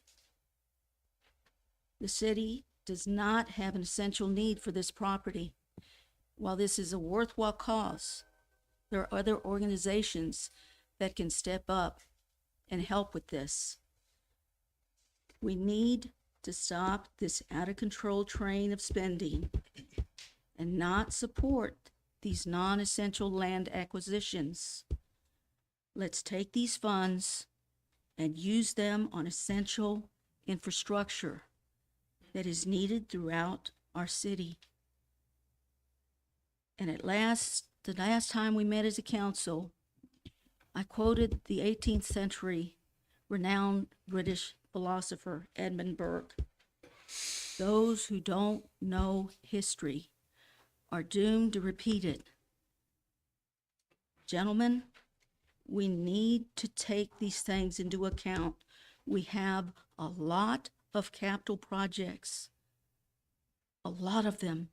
Speaker 3: The city does not have an essential need for this property. While this is a worthwhile cause, there are other organizations that can step up and help with this. We need to stop this out-of-control train of spending and not support these non-essential land acquisitions. Let's take these funds and use them on essential infrastructure that is needed throughout our city. And the last time we met as a council, I quoted the 18th century renowned British philosopher Edmund Burke. Those who don't know history are doomed to repeat it. Gentlemen, we need to take these things into account. We have a lot of capital projects, a lot of them.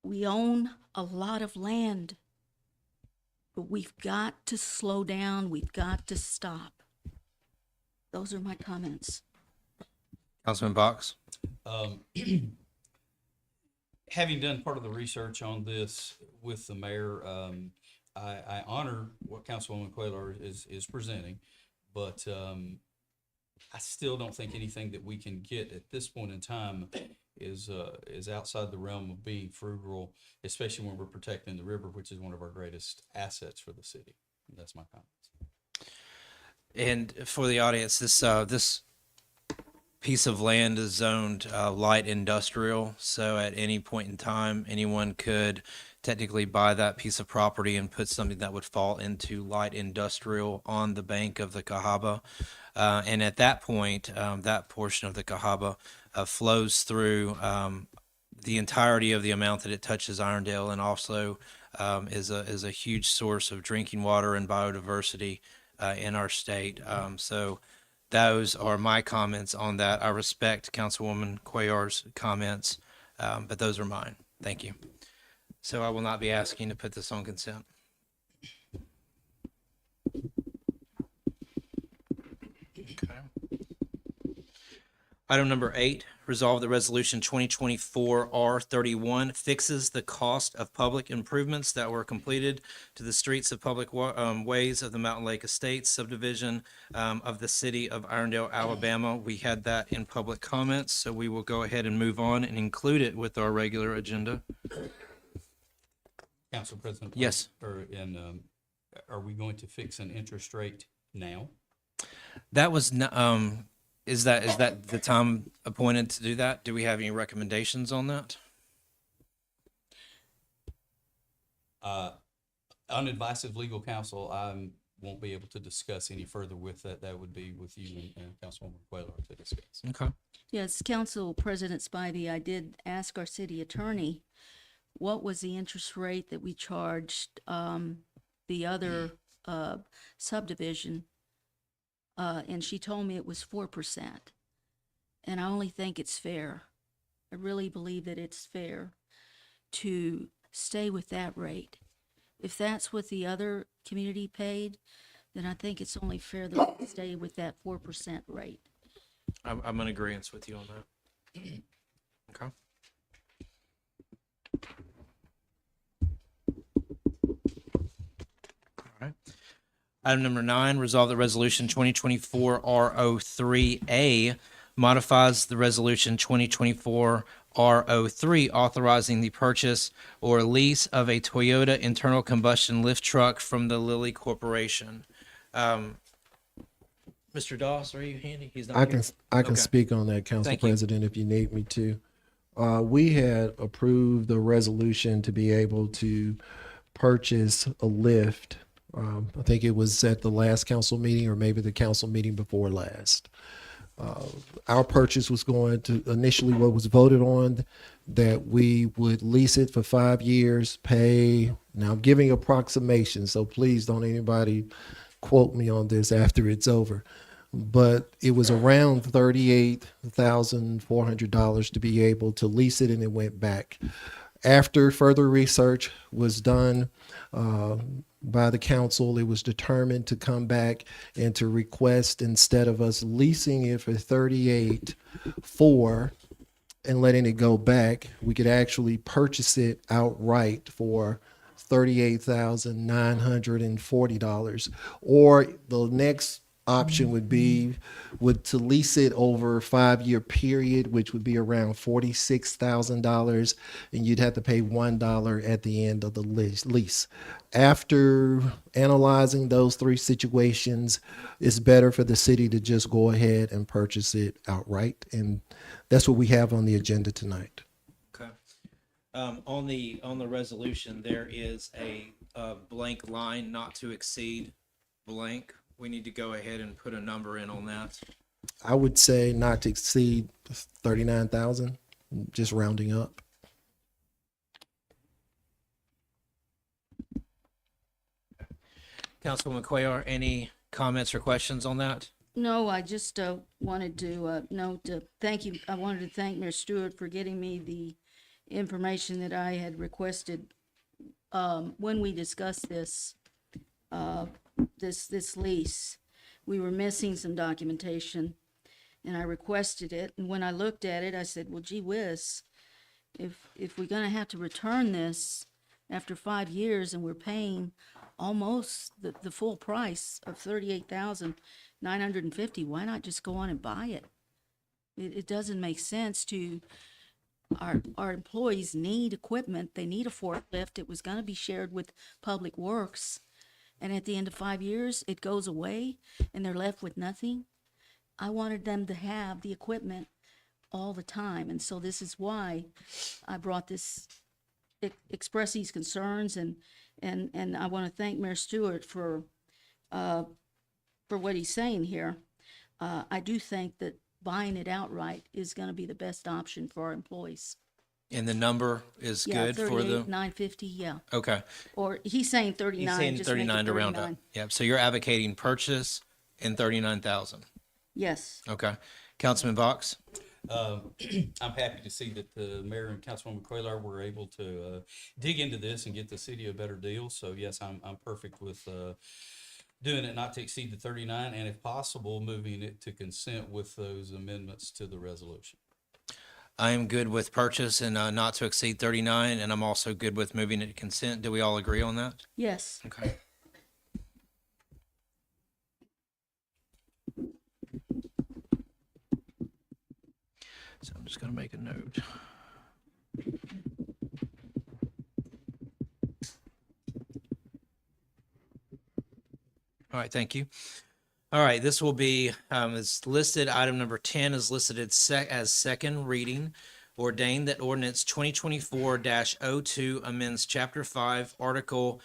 Speaker 3: We own a lot of land, but we've got to slow down. We've got to stop. Those are my comments.
Speaker 2: Councilman Box?
Speaker 4: Having done part of the research on this with the mayor, I honor what Councilwoman Cuellar is presenting, but I still don't think anything that we can get at this point in time is outside the realm of being frugal, especially when we're protecting the river, which is one of our greatest assets for the city. And that's my comments.
Speaker 2: And for the audience, this piece of land is zoned light industrial. So at any point in time, anyone could technically buy that piece of property and put something that would fall into light industrial on the bank of the Cahaba. And at that point, that portion of the Cahaba flows through the entirety of the amount that it touches Irondale, and also is a huge source of drinking water and biodiversity in our state. So those are my comments on that. I respect Councilwoman Cuellar's comments, but those are mine. Thank you. So I will not be asking to put this on consent. Okay. Item number 8, resolve that resolution 2024 R31 fixes the cost of public improvements that were completed to the streets of public ways of the Mountain Lake Estates subdivision of the city of Irondale, Alabama. We had that in public comments, so we will go ahead and move on and include it with our regular agenda.
Speaker 4: Council President?
Speaker 2: Yes.
Speaker 4: Are we going to fix an interest rate now?
Speaker 2: That was, is that the time appointed to do that? Do we have any recommendations on that?
Speaker 4: On advice of legal counsel, I won't be able to discuss any further with that. That would be with you and Councilwoman Cuellar to discuss.
Speaker 2: Okay.
Speaker 3: Yes, Council President Spivey, I did ask our city attorney what was the interest rate that we charged the other subdivision, and she told me it was 4%. And I only think it's fair. I really believe that it's fair to stay with that rate. If that's what the other community paid, then I think it's only fair that we stay with that 4% rate.
Speaker 2: I'm in agreement with you on that. Okay. All right. Item number 9, resolve that resolution 2024 R03A modifies the resolution 2024 R03 authorizing the purchase or lease of a Toyota internal combustion lift truck from the Lilly Corporation. Mr. Doss, are you handy? He's not
Speaker 5: I
Speaker 2: here.
Speaker 5: can
Speaker 2: Okay.
Speaker 5: speak on that, Council
Speaker 2: Thank you.
Speaker 5: President, if you need me to. We had approved the resolution to be able to purchase a lift. I think it was at the last council meeting or maybe the council meeting before last. Our purchase was going to, initially what was voted on, that we would lease it for 5 years, pay, now I'm giving approximations, so please don't anybody quote me on this after it's over. But it was around $38,400 to be able to lease it, and it went back. After further research was done by the council, it was determined to come back and to request, instead of us leasing it for 38.4 and letting it go back, we could actually purchase it outright for $38,940. Or the next option would be to lease it over a 5-year period, which would be around $46,000, and you'd have to pay $1 at the end of the lease. After analyzing those three situations, it's better for the city to just go ahead and purchase it outright, and that's what we have on the agenda tonight.
Speaker 2: Okay. On the resolution, there is a blank line, not to exceed blank. We need to go ahead and put a number in on that.
Speaker 5: I would say not to exceed 39,000, just rounding up.
Speaker 2: Councilwoman Cuellar, any comments or questions on that?
Speaker 3: No, I just wanted to thank you. I wanted to thank Mayor Stewart for getting me the information that I had requested when we discussed this lease. We were missing some documentation, and I requested it. And when I looked at it, I said, "Well, gee whiz, if we're gonna have to return this after 5 years, and we're paying almost the full price of $38,950, why not just go on and buy it? It doesn't make sense to." Our employees need equipment. They need a forklift. It was going to be shared with Public Works. And at the end of 5 years, it goes away and they're left with nothing. I wanted them to have the equipment all the time. And so this is why I brought this, express these concerns. And I want to thank Mayor Stewart for what he's saying here. I do think that buying it outright is going to be the best option for our employees.
Speaker 2: And the number is good for the,
Speaker 3: 38,950, yeah.
Speaker 2: okay.
Speaker 3: Or he's saying
Speaker 2: He's
Speaker 3: 39.
Speaker 2: saying
Speaker 3: just make it
Speaker 2: 39 to round up.
Speaker 3: 39.
Speaker 2: Yep, so you're advocating purchase in 39,000.
Speaker 3: Yes.
Speaker 2: Okay. Councilman Vox?
Speaker 4: I'm happy to see that the mayor and Councilwoman Cuellar were able to dig into this and get the city a better deal. So yes, I'm perfect with doing it not to exceed the 39, and if possible, moving it to consent with those amendments to the resolution.
Speaker 2: I am good with purchase and not to exceed 39, and I'm also good with moving it to consent. Do we all agree on that?
Speaker 3: Yes.
Speaker 2: Okay. So I'm just going to make a note. All right, thank you. All right, this will be, is listed, item number 10 is listed as second reading. Ordained that ordinance 2024-02 amends Chapter 5, Article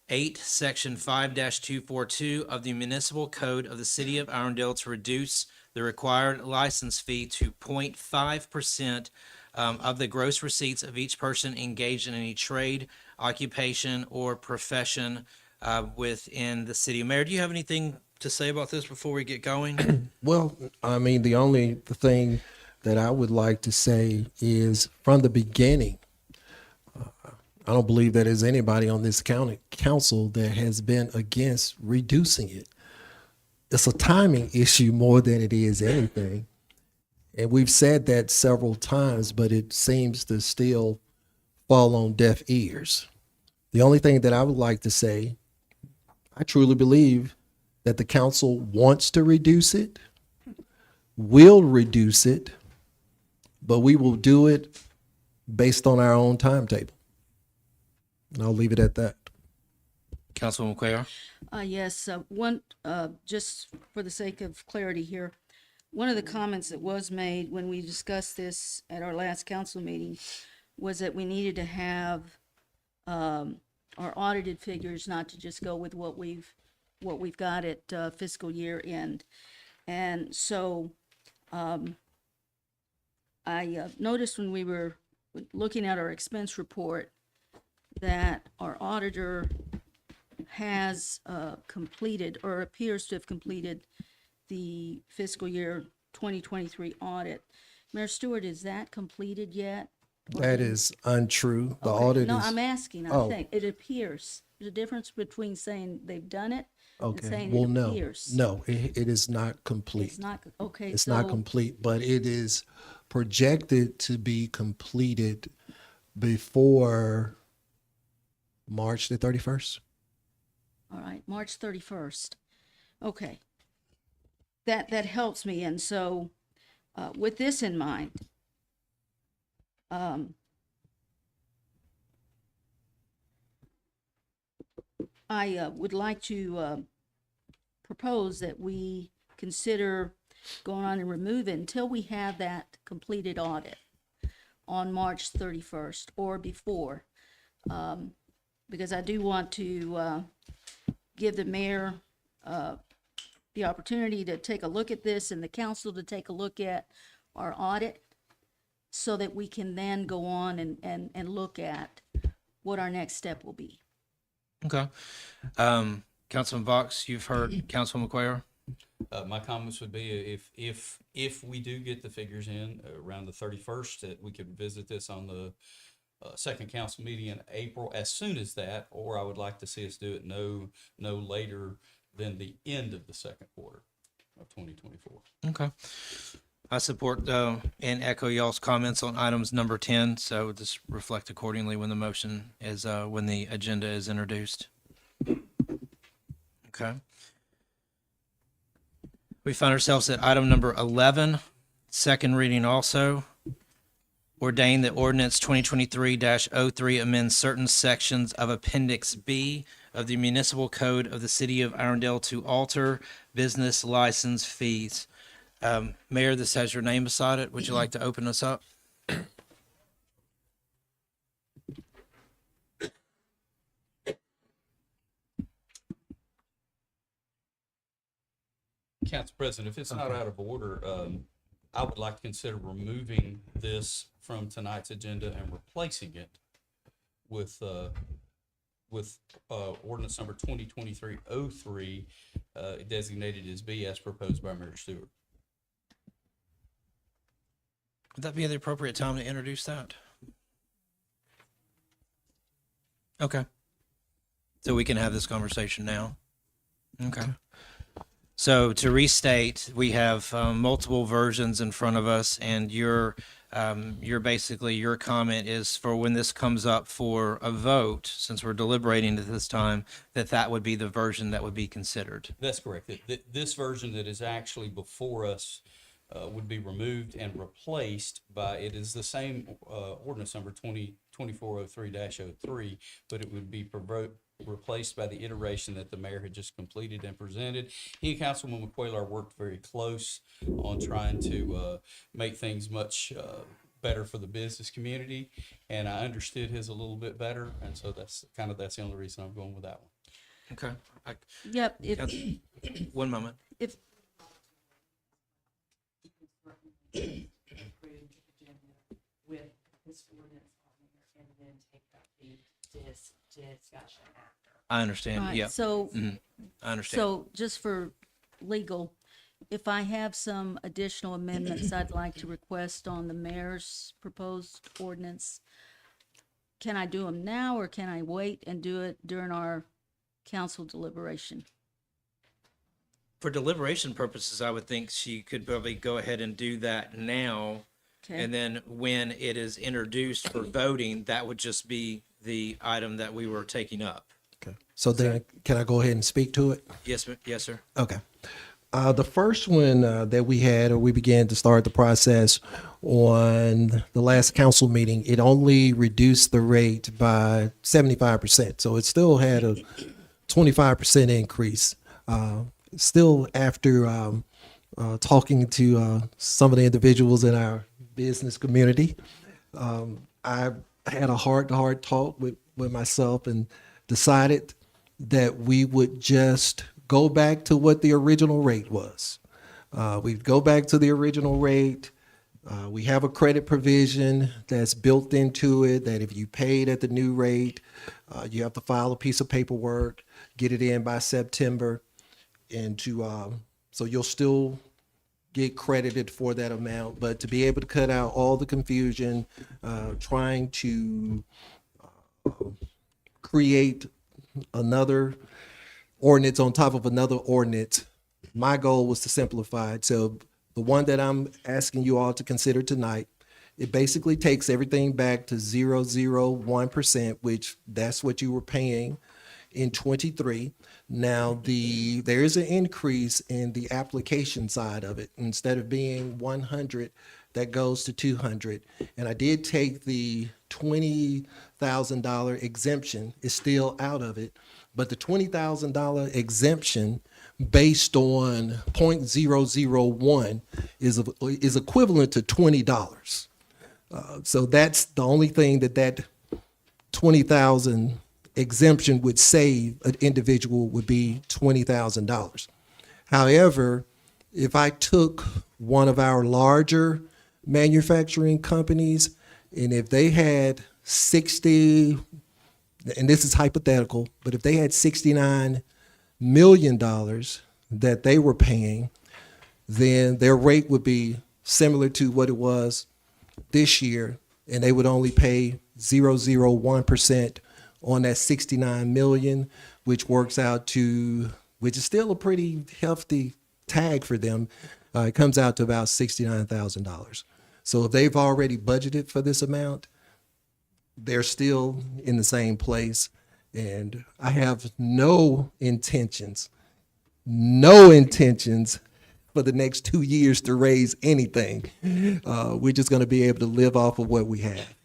Speaker 2: 8, Section 5-242 of the Municipal Code of the City of Irondale to reduce the required license fee to 0.5% of the gross receipts of each person engaged in any trade, occupation, or profession within the city. Mayor, do you have anything to say about this before we get going?
Speaker 5: Well, I mean, the thing that I would like to say is from the beginning, I don't believe that there's anybody on this council that has been against reducing it. It's a timing issue more than it is anything. And we've said that several times, but it seems to still fall on deaf ears. The only thing that I would like to say, I truly believe that the council wants to reduce it, will reduce it, but we will do it based on our own timetable. And I'll leave it at that.
Speaker 2: Councilwoman Cuellar?
Speaker 3: Yes, just for the sake of clarity here, one of the comments that was made when we discussed this at our last council meeting was that we needed to have our audited figures, not to just go with what we've got at fiscal year end. And so I noticed when we were looking at our expense report that our auditor has completed or appears to have completed the fiscal year 2023 audit. Mayor Stewart, is that completed yet?
Speaker 5: That is untrue. The
Speaker 3: Okay.
Speaker 5: audit
Speaker 3: No,
Speaker 5: is.
Speaker 3: I'm asking, I'm
Speaker 5: Oh.
Speaker 3: saying, it appears. There's a difference between saying they've done it and
Speaker 5: Okay,
Speaker 3: saying
Speaker 5: well,
Speaker 3: it
Speaker 5: no,
Speaker 3: appears.
Speaker 5: no, it is not complete.
Speaker 3: It's not, okay,
Speaker 5: It's not
Speaker 3: so,
Speaker 5: complete, but it is projected to be completed before March the 31st.
Speaker 3: all right, March 31st. Okay. That helps me, and so, with this in mind, I would like to propose that we consider going on and remove it until we have that completed audit on March 31st or before. Because I do want to give the mayor the opportunity to take a look at this and the council to take a look at our audit so that we can then go on and look at what our next step will be.
Speaker 2: Okay. Councilman Box, you've heard Councilman McQuarrie.
Speaker 4: My comments would be if we do get the figures in around the 31st, that we could visit this on the second council meeting in April as soon as that, or I would like to see us do it no later than the end of the second quarter of 2024.
Speaker 2: Okay. I support and echo y'all's comments on items number 10. So just reflect accordingly when the motion is when the agenda is introduced. Okay. We find ourselves at item number 11, second reading also. Ordain that ordinance 2023-03 amends certain sections of Appendix B of the Municipal Code of the City of Irondale to alter business license fees. Mayor, this has your name beside it. Would you like to open us up?
Speaker 4: Council President, if it's not out of order, I would like to consider removing this from tonight's agenda and replacing it with ordinance number 2023-03, designated as B as proposed by Mayor Stewart.
Speaker 2: Would that be the appropriate time to introduce that? Okay. So we can have this conversation now. Okay. So to restate, we have multiple versions in front of us, and your basically your comment is for when this comes up for a vote, since we're deliberating at this time, that would be the version that would be considered.
Speaker 4: That's correct. This version that is actually before us would be removed and replaced by, it is the same ordinance number 2403-03, but it would be replaced by the iteration that the mayor had just completed and presented. He and Councilman McQuarrie worked very close on trying to make things much better for the business community, and I understood his a little bit better, and so that's the only reason I'm going with that one.
Speaker 2: Okay.
Speaker 3: Yep,
Speaker 2: One moment.
Speaker 3: if,
Speaker 11: Approve the agenda with this ordinance on there and then take up the discussion after.
Speaker 2: I understand.
Speaker 3: right,
Speaker 2: Yeah.
Speaker 3: so,
Speaker 2: I understand.
Speaker 3: so just for legal, if I have some additional amendments I'd like to request on the mayor's proposed ordinance, can I do them now or can I wait and do it during our council deliberation?
Speaker 2: For deliberation purposes, I would think she could probably go ahead and do that now.
Speaker 3: Okay.
Speaker 2: And then when it is introduced for voting, that would just be the item that we were taking up.
Speaker 5: Okay. So then, can I go ahead and speak to it?
Speaker 2: Yes, yes, sir.
Speaker 5: Okay. The first one that we had, or we began to start the process on the last council meeting, it only reduced the rate by 75%. So it still had a 25% increase. Still after talking to some of the individuals in our business community, I had a heart-to-heart talk with myself and decided that we would just go back to what the original rate was. We'd go back to the original rate. We have a credit provision that's built into it that if you paid at the new rate, you have to file a piece of paperwork, get it in by September, and so you'll still get credited for that amount. But to be able to cut out all the confusion, trying to create another ordinance on top of another ordinance, my goal was to simplify it. So the one that I'm asking you all to consider tonight, it basically takes everything back to 0.001%, which that's what you were paying in 23. Now there is an increase in the application side of it. Instead of being 100, that goes to 200. And I did take the $20,000 exemption, is still out of it, but the $20,000 exemption based on 0.001 is equivalent to $20. So that's the only thing that 20,000 exemption would save an individual would be $20,000. However, if I took one of our larger manufacturing companies, and if they had 60, and this is hypothetical, but if they had $69 million that they were paying, then their rate would be similar to what it was this year, and they would only pay 0.001% on that 69 million, which works out to, which is still a pretty hefty tag for them. It comes out to about $69,000. So if they've already budgeted for this amount, they're still in the same place. And I have no intentions for the next 2 years to raise anything. We're just going to be able to live off of what we have.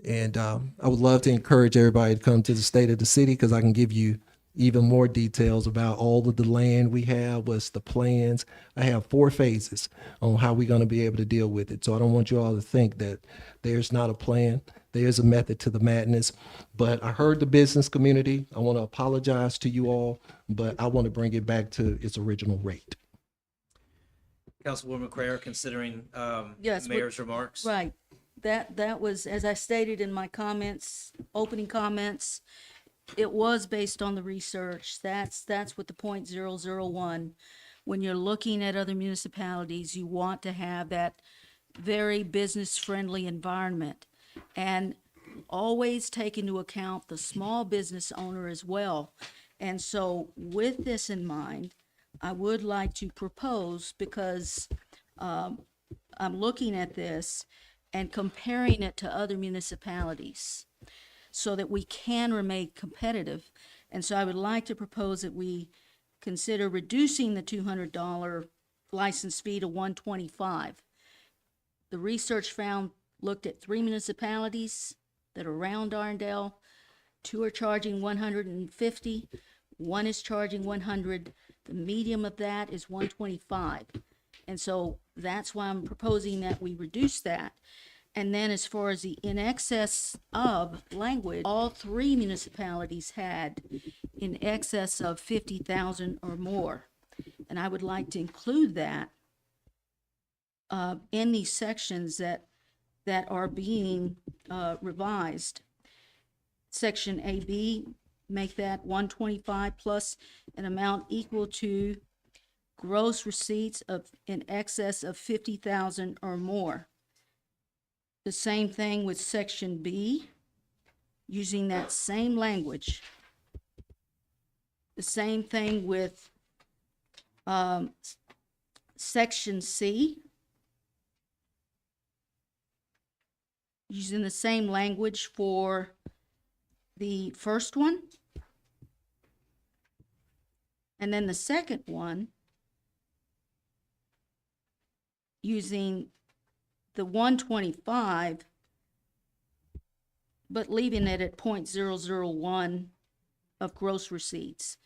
Speaker 5: And I would love to encourage everybody to come to the State of the City, because I can give you even more details about all of the land we have, what's the plans. I have 4 phases on how we're going to be able to deal with it. So I don't want you all to think that there's not a plan. There's a method to the madness. But I heard the business community. I want to apologize to you all, but I want to bring it back to its original rate.
Speaker 2: Councilwoman Crayer, considering
Speaker 3: Yes,
Speaker 2: Mayor's remarks.
Speaker 3: Right. That was, as I stated in my comments, opening comments, it was based on the research. That's what the 0.001. When you're looking at other municipalities, you want to have that very business-friendly environment, and always take into account the small business owner as well. And so with this in mind, I would like to propose, because I'm looking at this and comparing it to other municipalities so that we can remain competitive. And so I would like to propose that we consider reducing the $200 license fee to $125. The research looked at 3 municipalities that are around Arndale. 2 are charging $150, 1 is charging $100. The medium of that is $125. And so that's why I'm proposing that we reduce that. And then as far as the in excess of language, all 3 municipalities had in excess of 50,000 or more. And I would like to include that in these sections that are being revised. Section AB, make that 125 plus an amount equal to gross receipts of in excess of 50,000 or more. The same thing with section B, using that same language. The same thing with section C, using the same language for the first one. And then the second one, using the 125, but leaving it at 0.001 of gross receipts.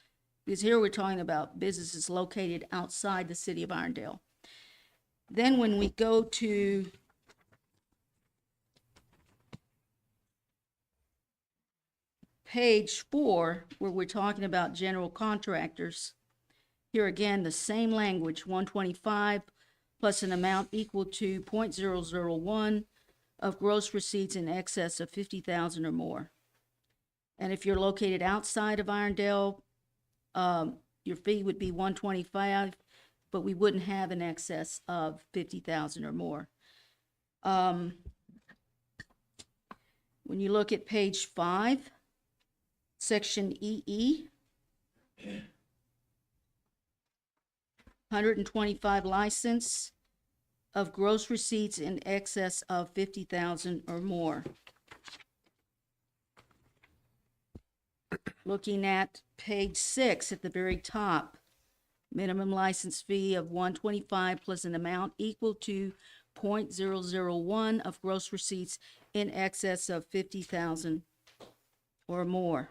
Speaker 3: Because here we're talking about businesses located outside the city of Irondale. Then when we go to page 4, where we're talking about general contractors, here again, the same language, 125 plus an amount equal to 0.001 of gross receipts in excess of 50,000 or more. And if you're located outside of Irondale, your fee would be 125, but we wouldn't have an excess of 50,000 or more. When you look at page 5, section EE, 125 license of gross receipts in excess of 50,000 or more. Looking at page 6 at the very top, minimum license fee of 125 plus an amount equal to 0.001 of gross receipts in excess of 50,000 or more.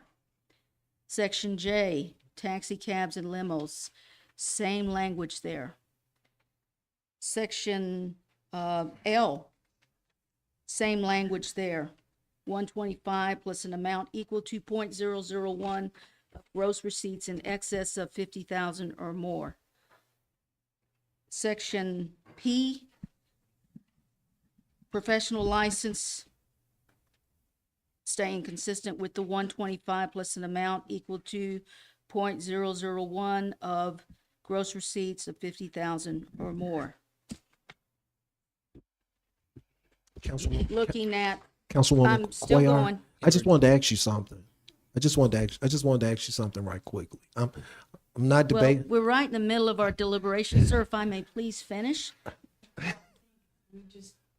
Speaker 3: Section J, taxi cabs and limos, same language there. Section L, same language there. 125 plus an amount equal to 0.001 of gross receipts in excess of 50,000 or more. Section P, professional license, staying consistent with the 125 plus an amount equal to 0.001 of gross receipts of 50,000 or more. Looking at,
Speaker 5: Councilwoman
Speaker 3: I'm still
Speaker 5: Cuellar,
Speaker 3: going.
Speaker 5: I just wanted to ask you something. I just wanted to ask you something right quickly. I'm not
Speaker 3: well,
Speaker 5: debating.
Speaker 3: we're right in the middle of our deliberation, sir, if I may please finish.
Speaker 11: We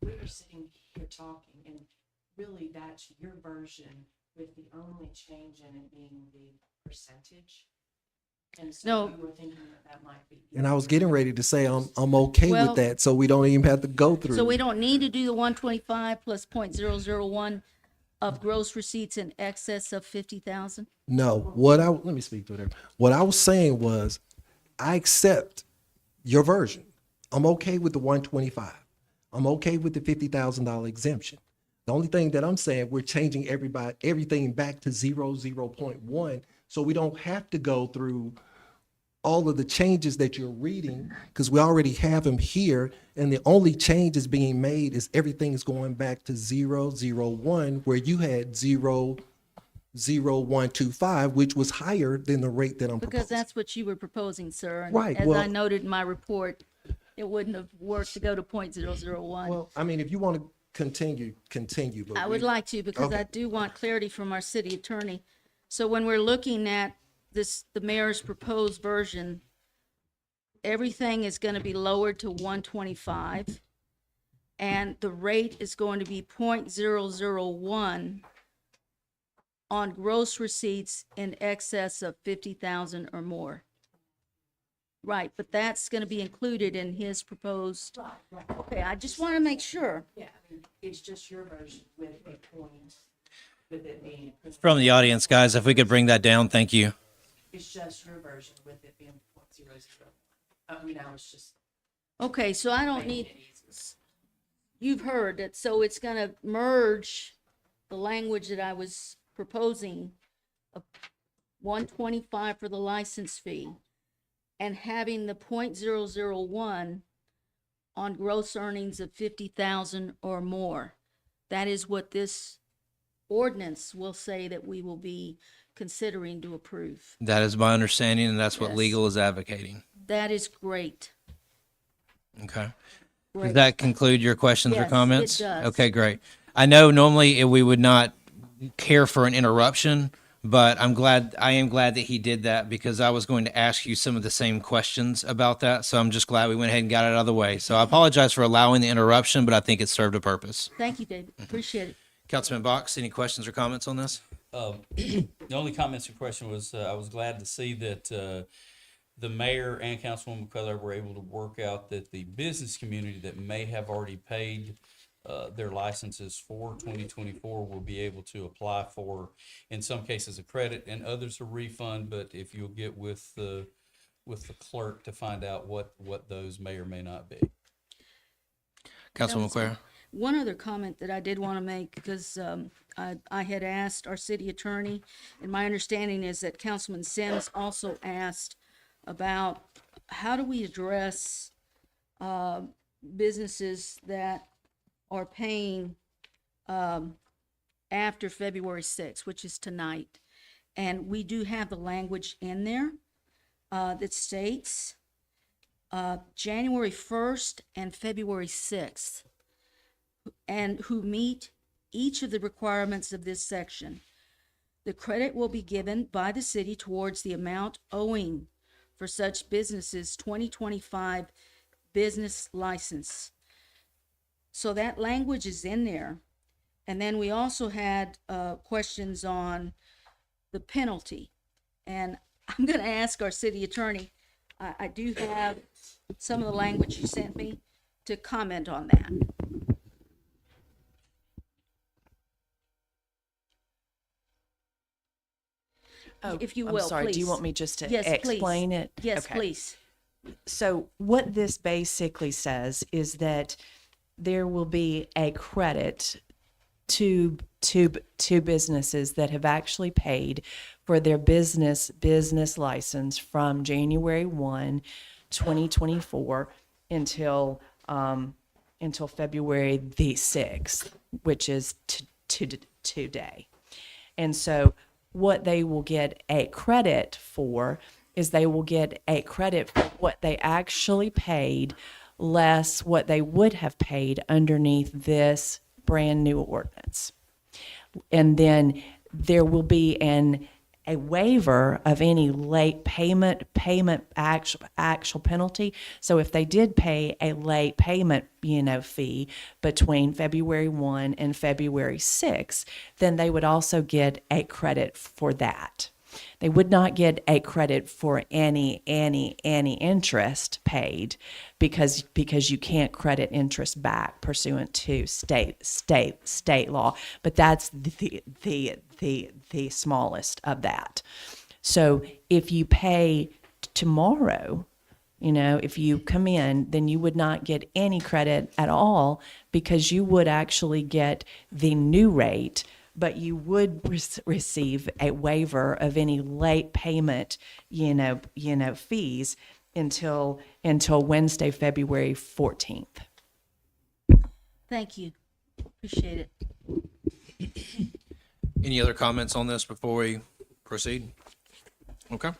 Speaker 11: were sitting here talking, and really that's your version with the only change in it being the percentage. And so
Speaker 3: No.
Speaker 11: we were thinking that might be.
Speaker 5: And I was getting ready to say I'm okay
Speaker 3: Well-
Speaker 5: with that, so we don't even have to go through.
Speaker 3: So we don't need to do the 125 plus 0.001 of gross receipts in excess of 50,000?
Speaker 5: No, let me speak to it. What I was saying was, I accept your version. I'm okay with the 125. I'm okay with the $50,000 exemption. The only thing that I'm saying, we're changing everything back to 0.1, so we don't have to go through all of the changes that you're reading, because we already have them here, and the only change is being made is everything's going back to 0.001, where you had 0.0125, which was higher than the rate that I'm
Speaker 3: Because
Speaker 5: proposing.
Speaker 3: that's what you were proposing, sir. And
Speaker 5: Right,
Speaker 3: as I
Speaker 5: well-
Speaker 3: noted in my report, it wouldn't have worked to go to 0.001.
Speaker 5: Well, I mean, if you want to continue, but
Speaker 3: I would
Speaker 5: we-
Speaker 3: like to, because I
Speaker 5: Okay.
Speaker 3: do want clarity from our city attorney. So when we're looking at this, the mayor's proposed version, everything is going to be lowered to 125, and the rate is going to be 0.001 on gross receipts in excess of 50,000 or more. Right, but that's going to be included in his proposed. Okay, I just want to make sure.
Speaker 11: Yeah, I mean, it's just your version with a point, with it being.
Speaker 2: From the audience, guys, if we could bring that down, thank you.
Speaker 11: It's just your version with it being 0.001. I mean, I was just.
Speaker 3: Okay, so I don't
Speaker 11: making
Speaker 3: need,
Speaker 11: it easier.
Speaker 3: you've heard it, so it's going to merge the language that I was proposing of 125 for the license fee and having the 0.001 on gross earnings of 50,000 or more. That is what this ordinance will say that we will be considering to approve.
Speaker 2: That is my understanding, and that's what
Speaker 3: Yes.
Speaker 2: legal is advocating.
Speaker 3: That is great.
Speaker 2: Okay. Does
Speaker 3: Great.
Speaker 2: that conclude your questions or
Speaker 3: Yes, it
Speaker 2: comments?
Speaker 3: does.
Speaker 2: Okay, great. I know normally we would not care for an interruption, but I am glad that he did that, because I was going to ask you some of the same questions about that. So I'm just glad we went ahead and got it out of the way. So I apologize for allowing the interruption, but I think it served a purpose.
Speaker 3: Thank you, David. Appreciate it.
Speaker 2: Councilman Box, any questions or comments on this?
Speaker 4: The only comments or question was, I was glad to see that the mayor and Councilwoman Cuellar were able to work out that the business community that may have already paid their licenses for 2024 will be able to apply for, in some cases, a credit and others a refund. But if you'll get with the clerk to find out what those may or may not be.
Speaker 2: Councilwoman
Speaker 3: was good.
Speaker 2: McQuarrie.
Speaker 3: One other comment that I did want to make, because I had asked our city attorney, and my understanding is that Councilman Sims also asked about how do we address businesses that are paying after February 6th, which is tonight. And we do have the language in there that states January 1st and February 6th, and who meet each of the requirements of this section. The credit will be given by the city towards the amount owing for such businesses' 2025 business license. So that language is in there. And then we also had questions on the penalty. And I'm going to ask our city attorney, I do have some of the language you sent me, to comment on that.
Speaker 9: Oh,
Speaker 3: If you
Speaker 9: I'm
Speaker 3: will,
Speaker 9: sorry. Do you
Speaker 3: please.
Speaker 9: want me just to
Speaker 3: Yes, please.
Speaker 9: explain it?
Speaker 3: Yes,
Speaker 9: Okay.
Speaker 3: please.
Speaker 9: So what this basically says is that there will be a credit to businesses that have actually paid for their business license from January 1, 2024 until February the 6th, which is today. And so what they will get a credit for is they will get a credit for what they actually paid less what they would have paid underneath this brand new ordinance. And then there will be a waiver of any late payment actual penalty. So if they did pay a late payment, fee between February 1 and February 6, then they would also get a credit for that. They would not get a credit for any interest paid because you can't credit interest back pursuant to state law. But that's the smallest of that. So if you pay tomorrow, if you come in, then you would not get any credit at all because you would actually get the new rate, but you would receive a waiver of any late payment, fees until Wednesday, February 14th.
Speaker 3: Thank you. Appreciate it.
Speaker 2: Any other comments on this before we proceed? Okay.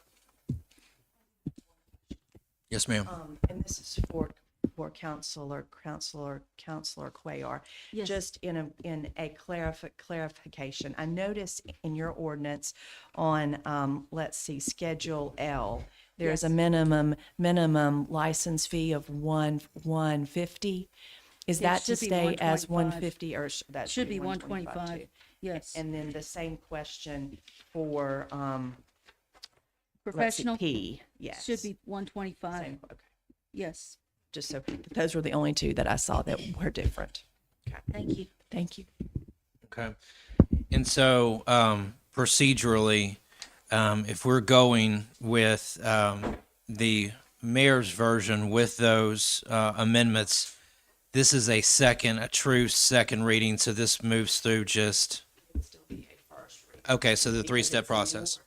Speaker 2: Yes, ma'am.
Speaker 9: And this is for Counselor Cuellar.
Speaker 3: Yes.
Speaker 9: Just in a clarification, I noticed in your ordinance on let's see, Schedule L, there's a minimum license fee of $150. Is
Speaker 3: It
Speaker 9: that to
Speaker 3: should be
Speaker 9: stay as
Speaker 3: 125.
Speaker 9: $150 or that
Speaker 3: Should be
Speaker 9: $125
Speaker 3: 125.
Speaker 9: too?
Speaker 3: Yes.
Speaker 9: And then the same question for let's see,
Speaker 3: Professional
Speaker 9: P. Yes.
Speaker 3: should be 125.
Speaker 9: Same, okay.
Speaker 3: Yes.
Speaker 9: Just so those were the only two that I saw that were different. Okay.
Speaker 3: Thank you.
Speaker 9: Thank you.
Speaker 2: Okay. And so procedurally, if we're going with the mayor's version with those amendments, this is a true second reading. So this moves through just. Okay, so the three-step process.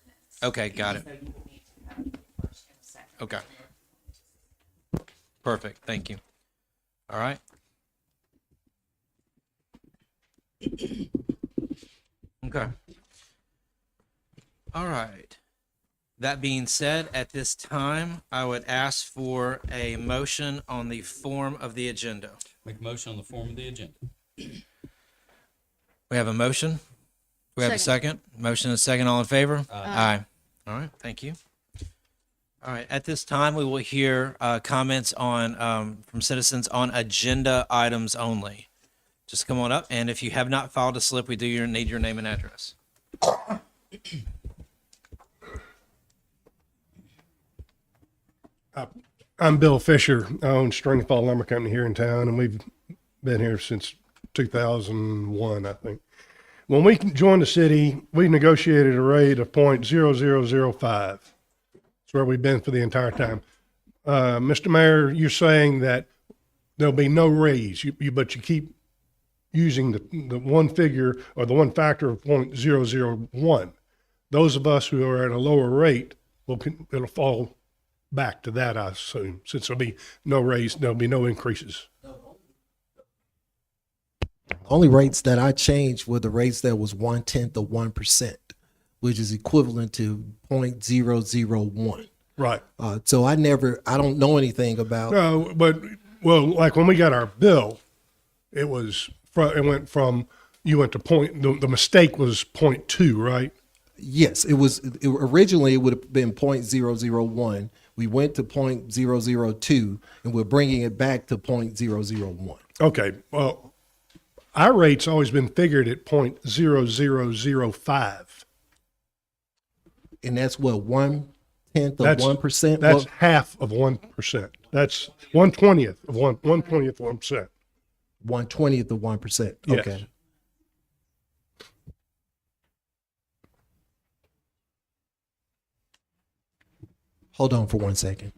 Speaker 2: Okay, got it. Okay. Perfect. Thank you. All right. Okay. All right. That being said, at this time, I would ask for a motion on the form of the agenda.
Speaker 4: Make a motion on the form of the agenda.
Speaker 2: We have a motion. We have a second. Motion and a second. All in favor? Aye. All right. Thank you. All right. At this time, we will hear comments on from citizens on agenda items only. Just come on up, and if you have not filed a slip, we do need your name and address.
Speaker 13: I'm Bill Fisher. I own Stringfall Lumber Company here in town, and we've been here since 2001, I think. When we joined the city, we negotiated a rate of .0005. That's where we've been for the entire time. Mr. Mayor, you're saying that there'll be no raise. But you keep using the one figure or the one factor of 0.001. Those of us who are at a lower rate it'll fall back to that, I assume, since there'll be no raise, there'll be no increases.
Speaker 5: Only rates that I changed were the rates that was 1/10 of 1%, which is equivalent to 0.001.
Speaker 13: Right.
Speaker 5: So I don't know anything about.
Speaker 13: No, but well, like when we got our bill, it went from you went to the mistake was 0.2, right?
Speaker 5: Yes, originally it would have been 0.001. We went to 0.002, and we're bringing it back to 0.001.
Speaker 13: Okay. Well, our rate's always been figured at 0.0005.
Speaker 5: And that's what, 1/10 of 1%?
Speaker 13: That's half of 1%. That's 1/20th of 1%.
Speaker 5: 1/20th of 1%.
Speaker 13: Yes.
Speaker 5: Okay. Hold on for 1 second.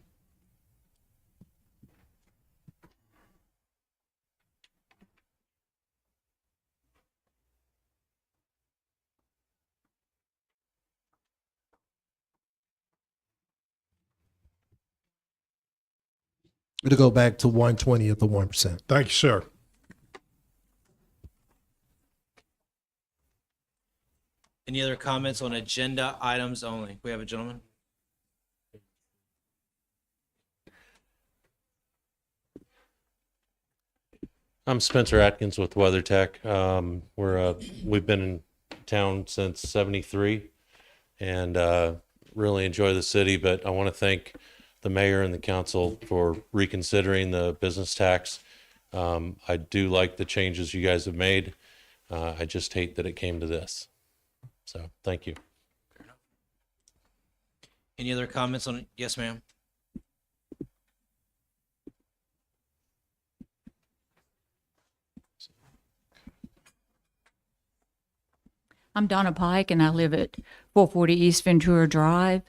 Speaker 5: It'll go back to 1/20th of 1%.
Speaker 13: Thank you, sir.
Speaker 2: Any other comments on agenda items only? We have a gentleman.
Speaker 14: I'm Spencer Atkins with WeatherTech. We've been in town since '73 and really enjoy the city, but I want to thank the mayor and the council for reconsidering the business tax. I do like the changes you guys have made. I just hate that it came to this. So thank you.
Speaker 2: Any other comments on it? Yes, ma'am.
Speaker 15: I'm Donna Pike, and I live at 440 East Ventura Drive.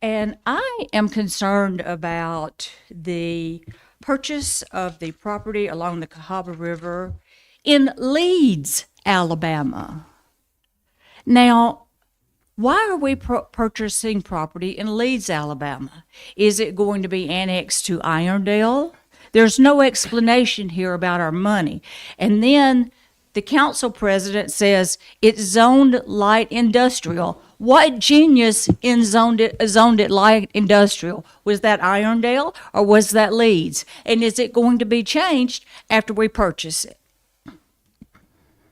Speaker 15: And I am concerned about the purchase of the property along the Cahaba River in Leeds, Alabama. Now, why are we purchasing property in Leeds, Alabama? Is it going to be annexed to Irondale? There's no explanation here about our money. And then the council president says it's zoned light industrial. What genius zoned it light industrial? Was that Irondale or was that Leeds? And is it going to be changed after we purchase it?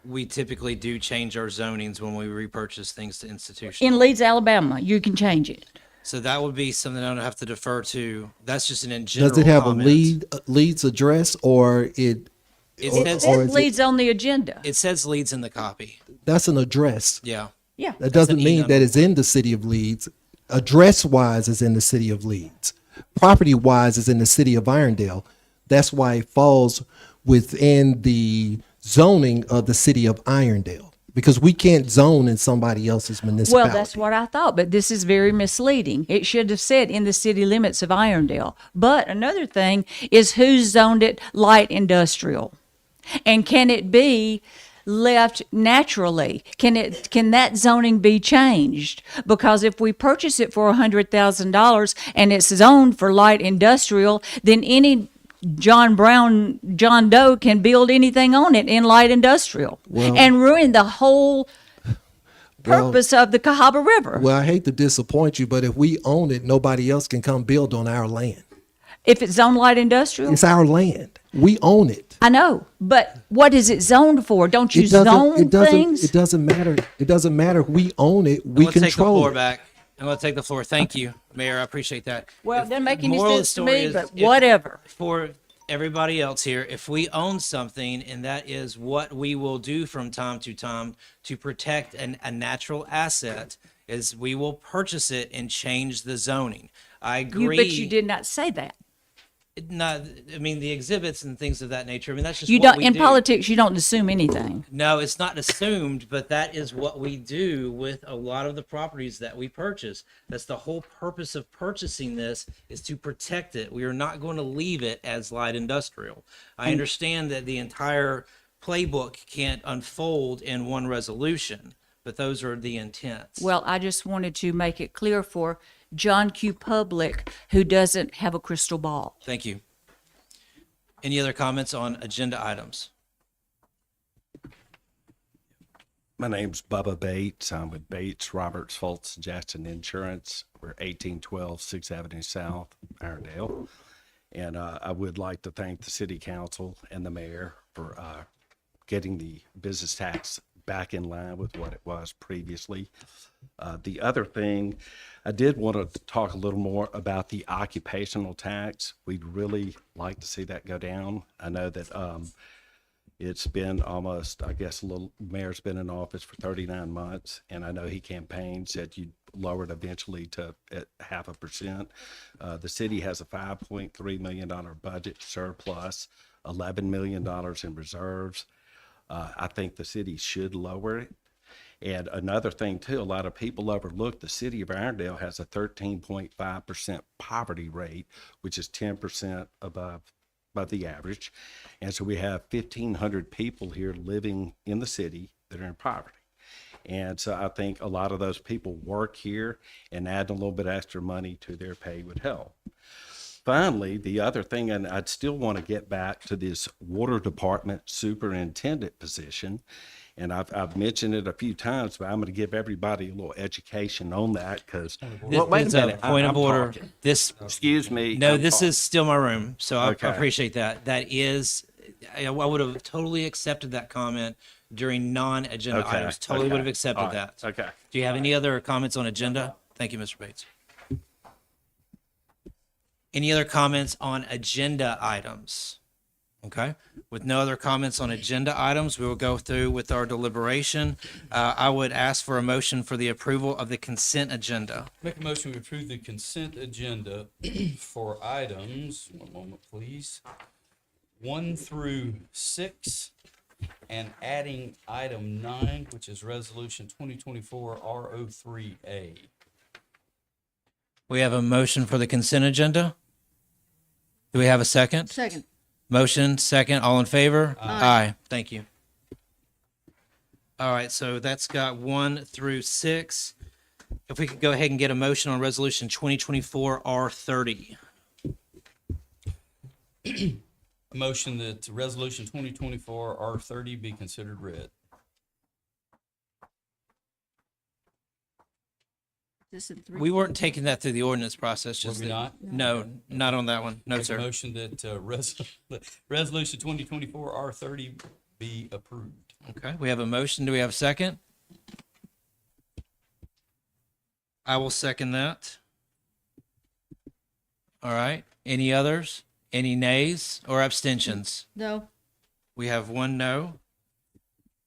Speaker 2: We typically do change our zonings when we repurchase things to institutions.
Speaker 15: In Leeds, Alabama, you can change it.
Speaker 2: So that would be something I don't have to defer to. That's just an in general
Speaker 5: Does it have
Speaker 2: comment.
Speaker 5: a Leeds address or it?
Speaker 2: It
Speaker 15: It
Speaker 2: says
Speaker 15: says Leeds on the agenda.
Speaker 2: It says Leeds in the copy.
Speaker 5: That's an address.
Speaker 2: Yeah.
Speaker 15: Yeah.
Speaker 5: That doesn't
Speaker 2: an
Speaker 5: mean
Speaker 2: E
Speaker 5: that it's in the city of Leeds. Address-wise is in the city of Leeds. Property-wise is in the city of Irondale. That's why it falls within the zoning of the city of Irondale, because we can't zone in somebody else's municipality.
Speaker 15: Well, that's what I thought, but this is very misleading. It should have said in the city limits of Irondale. But another thing is who zoned it light industrial? And can it be left naturally? Can that zoning be changed? Because if we purchase it for $100,000 and it's zoned for light industrial, then any John Doe can build anything on it in light industrial and ruin the whole purpose of the Cahaba River.
Speaker 5: Well, I hate to disappoint you, but if we own it, nobody else can come build on our land.
Speaker 15: If it's zoned light industrial?
Speaker 5: It's our land. We own it.
Speaker 15: I know, but what is it zoned for? Don't you zone things?
Speaker 5: It doesn't matter. It doesn't matter. We own it. We
Speaker 2: I'm gonna take the
Speaker 5: control
Speaker 2: floor
Speaker 5: it.
Speaker 2: back. I'm going to take the floor. Thank you, Mayor. I appreciate that.
Speaker 15: Well, it doesn't make any
Speaker 2: Moral of the
Speaker 15: sense to
Speaker 2: story
Speaker 15: me,
Speaker 2: is
Speaker 15: but
Speaker 2: if-
Speaker 15: whatever.
Speaker 2: For everybody else here, if we own something, and that is what we will do from time to time to protect a natural asset, is we will purchase it and change the zoning. I agree.
Speaker 15: But you did not say that.
Speaker 2: Not, I mean, the exhibits and things of that nature. I mean, that's just
Speaker 15: You
Speaker 2: what
Speaker 15: don't,
Speaker 2: we
Speaker 15: in
Speaker 2: do.
Speaker 15: politics, you don't assume anything.
Speaker 2: No, it's not assumed, but that is what we do with a lot of the properties that we purchase. That's the whole purpose of purchasing this, is to protect it. We are not going to leave it as light industrial. I understand that the entire playbook can't unfold in one resolution, but those are the intents.
Speaker 15: Well, I just wanted to make it clear for John Q. Public, who doesn't have a crystal ball.
Speaker 2: Thank you. Any other comments on agenda items?
Speaker 16: My name's Bubba Bates. I'm with Bates, Roberts, Fultz, Jackson Insurance. We're 1812 6th Avenue South, Irondale. And I would like to thank the city council and the mayor for getting the business tax back in line with what it was previously. The other thing, I did want to talk a little more about the occupational tax. We'd really like to see that go down. I know that it's been almost, I guess, mayor's been in office for 39 months, and I know he campaigned, said you'd lower it eventually to at 0.5%. The city has a $5.3 million budget surplus, $11 million in reserves. I think the city should lower it. And another thing too, a lot of people overlook, the city of Irondale has a 13.5% poverty rate, which is 10% above the average. And so we have 1,500 people here living in the city that are in poverty. And so I think a lot of those people work here, and adding a little bit extra money to their pay would help. Finally, the other thing, and I'd still want to get back to this water department superintendent position. And I've mentioned it a few times, but I'm going to give everybody a little education on that because.
Speaker 2: Wait a minute. Point of order.
Speaker 16: Talking.
Speaker 2: This.
Speaker 16: Excuse me.
Speaker 2: No,
Speaker 16: I'm
Speaker 2: this
Speaker 16: talking.
Speaker 2: is still my room, so I
Speaker 16: Okay.
Speaker 2: appreciate that. That is, I would have totally accepted that comment during non-agenda
Speaker 16: Okay,
Speaker 2: items. Totally
Speaker 16: okay.
Speaker 2: would have accepted
Speaker 16: All right,
Speaker 2: that.
Speaker 16: okay.
Speaker 2: Do you have any other comments on agenda? Thank you, Mr. Bates. Any other comments on agenda items? Okay. With no other comments on agenda items, we will go through with our deliberation. I would ask for a motion for the approval of the consent agenda.
Speaker 4: Make a motion to approve the consent agenda for items, one moment, please, 1 through 6, and adding item 9, which is resolution 2024 R03A.
Speaker 2: We have a motion for the consent agenda. Do we have a second?
Speaker 3: Second.
Speaker 2: Motion, second, all in favor? Aye. Thank you. All right, so that's got 1 through 6. If we could go ahead and get a motion on resolution 2024 R30.
Speaker 4: A motion that resolution 2024 R30 be considered read.
Speaker 3: This is three.
Speaker 2: We weren't taking that through the ordinance process, just
Speaker 4: Were we
Speaker 2: that-
Speaker 4: not?
Speaker 2: No, not on that one. No,
Speaker 4: Make a
Speaker 2: sir.
Speaker 4: motion that resolution 2024 R30 be approved.
Speaker 2: Okay, we have a motion. Do we have a second? I will second that. All right. Any others? Any nays or abstentions?
Speaker 3: No.
Speaker 2: We have 1 no.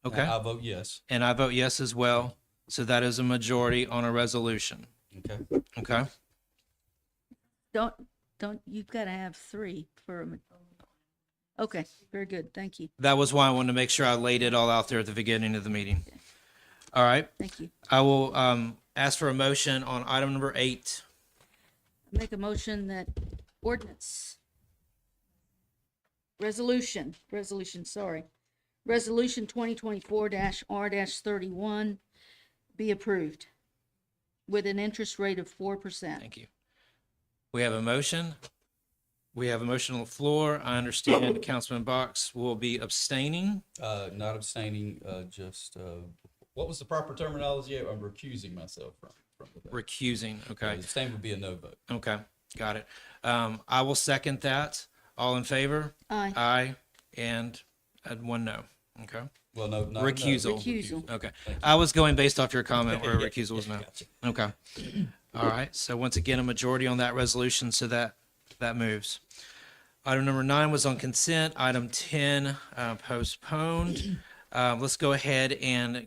Speaker 2: Okay.
Speaker 4: I vote yes.
Speaker 2: And I vote yes as well. So that is a majority on a resolution.
Speaker 4: Okay.
Speaker 2: Okay.
Speaker 3: Don't, you've got to have 3 for a. Okay, very good. Thank you.
Speaker 2: That was why I wanted to make sure I laid it all out there at the beginning of the meeting. All right.
Speaker 3: Thank you.
Speaker 2: I will ask for a motion on item number 8.
Speaker 3: Make a motion that ordinance, resolution 2024-R-31 be approved with an interest rate of 4%.
Speaker 2: Thank you. We have a motion. We have a motion on the floor. I understand Councilman Box will be abstaining.
Speaker 4: Not abstaining, just, what was the proper terminology? I'm recusing myself from the vote.
Speaker 2: Recusing. Okay.
Speaker 4: Abstain would be a no vote.
Speaker 2: Okay. Got it. I will second that. All in favor?
Speaker 3: Aye.
Speaker 2: Aye. And 1 no. Okay.
Speaker 4: Well, no, not
Speaker 2: Recusal.
Speaker 3: Recusal.
Speaker 2: Okay. I was going based off your comment where
Speaker 4: Yeah,
Speaker 2: recusal was no.
Speaker 4: gotcha.
Speaker 2: Okay. All right. So once again, a majority on that resolution, so that moves. Item number 9 was on consent. Item 10 postponed. Let's go ahead and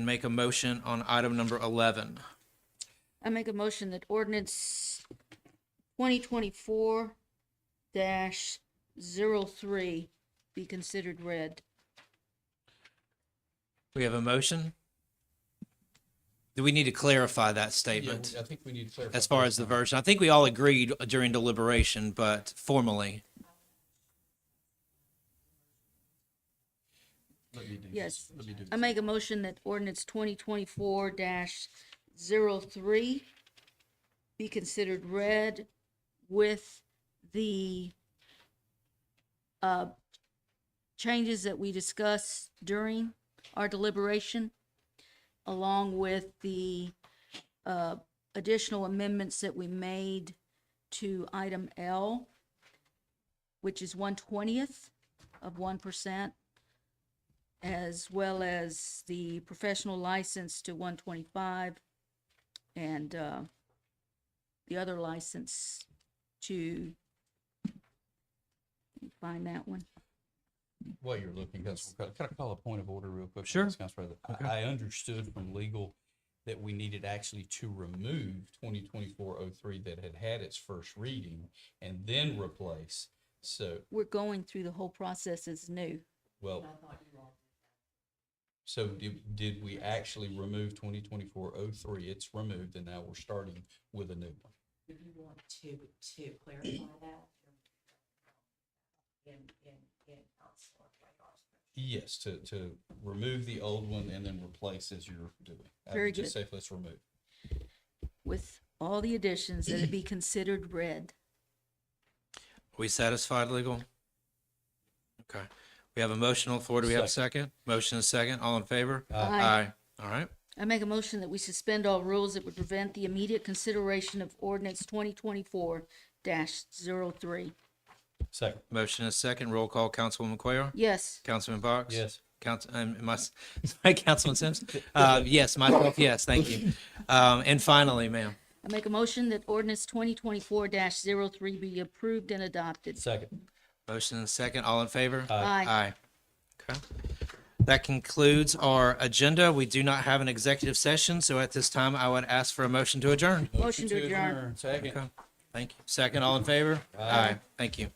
Speaker 2: make a motion on item number 11.
Speaker 3: I make a motion that ordinance 2024 -03 be considered read.
Speaker 2: We have a motion. Do we need to clarify that statement
Speaker 4: I think we need to clarify.
Speaker 2: as far as the version? I think we all agreed during deliberation, but formally.
Speaker 4: Let me do
Speaker 3: Yes.
Speaker 4: this. Let me do
Speaker 3: I
Speaker 4: this.
Speaker 3: make a motion that ordinance 2024-03 be considered read with the changes that we discussed during our deliberation, along with the additional amendments that we made to item L, which is 1/20th of 1%, as well as the professional license to 125 and the other license to, let me find that one.
Speaker 4: While you're looking, because can I call a point of order real quick?
Speaker 2: Sure.
Speaker 4: Council President? I understood from legal that we needed actually to remove 2024-03 that had had its first reading and then replace. So,
Speaker 3: We're going through the whole process as new.
Speaker 4: well, so did we actually remove 2024-03? It's removed, and now we're starting with a new one.
Speaker 11: If you want to clarify that in council.
Speaker 4: Yes, to remove the old one and then replace as you're doing. I
Speaker 3: Very
Speaker 4: would just
Speaker 3: good.
Speaker 4: say let's remove.
Speaker 3: With all the additions that it be considered read.
Speaker 2: Are we satisfied, legal? Okay. We have a motion on the floor. Do we have a second? Motion is second. All in favor?
Speaker 3: Aye.
Speaker 2: All right.
Speaker 3: I make a motion that we suspend all rules that would prevent the immediate consideration of ordinance 2024-03.
Speaker 4: Second.
Speaker 2: Motion is second. Roll call. Councilwoman Quayle?
Speaker 3: Yes.
Speaker 2: Councilman Box?
Speaker 4: Yes.
Speaker 2: Councilman Sims? Yes, myself, yes, thank you. And finally, ma'am.
Speaker 3: I make a motion that ordinance 2024-03 be approved and adopted.
Speaker 4: Second.
Speaker 2: Motion is second. All in favor?
Speaker 3: Aye.
Speaker 2: Aye. Okay. That concludes our agenda. We do not have an executive session, so at this time, I would ask for a motion to adjourn.
Speaker 3: Motion to adjourn.
Speaker 4: Second.
Speaker 2: Okay. Thank you. Second, all in favor? Aye. Thank you.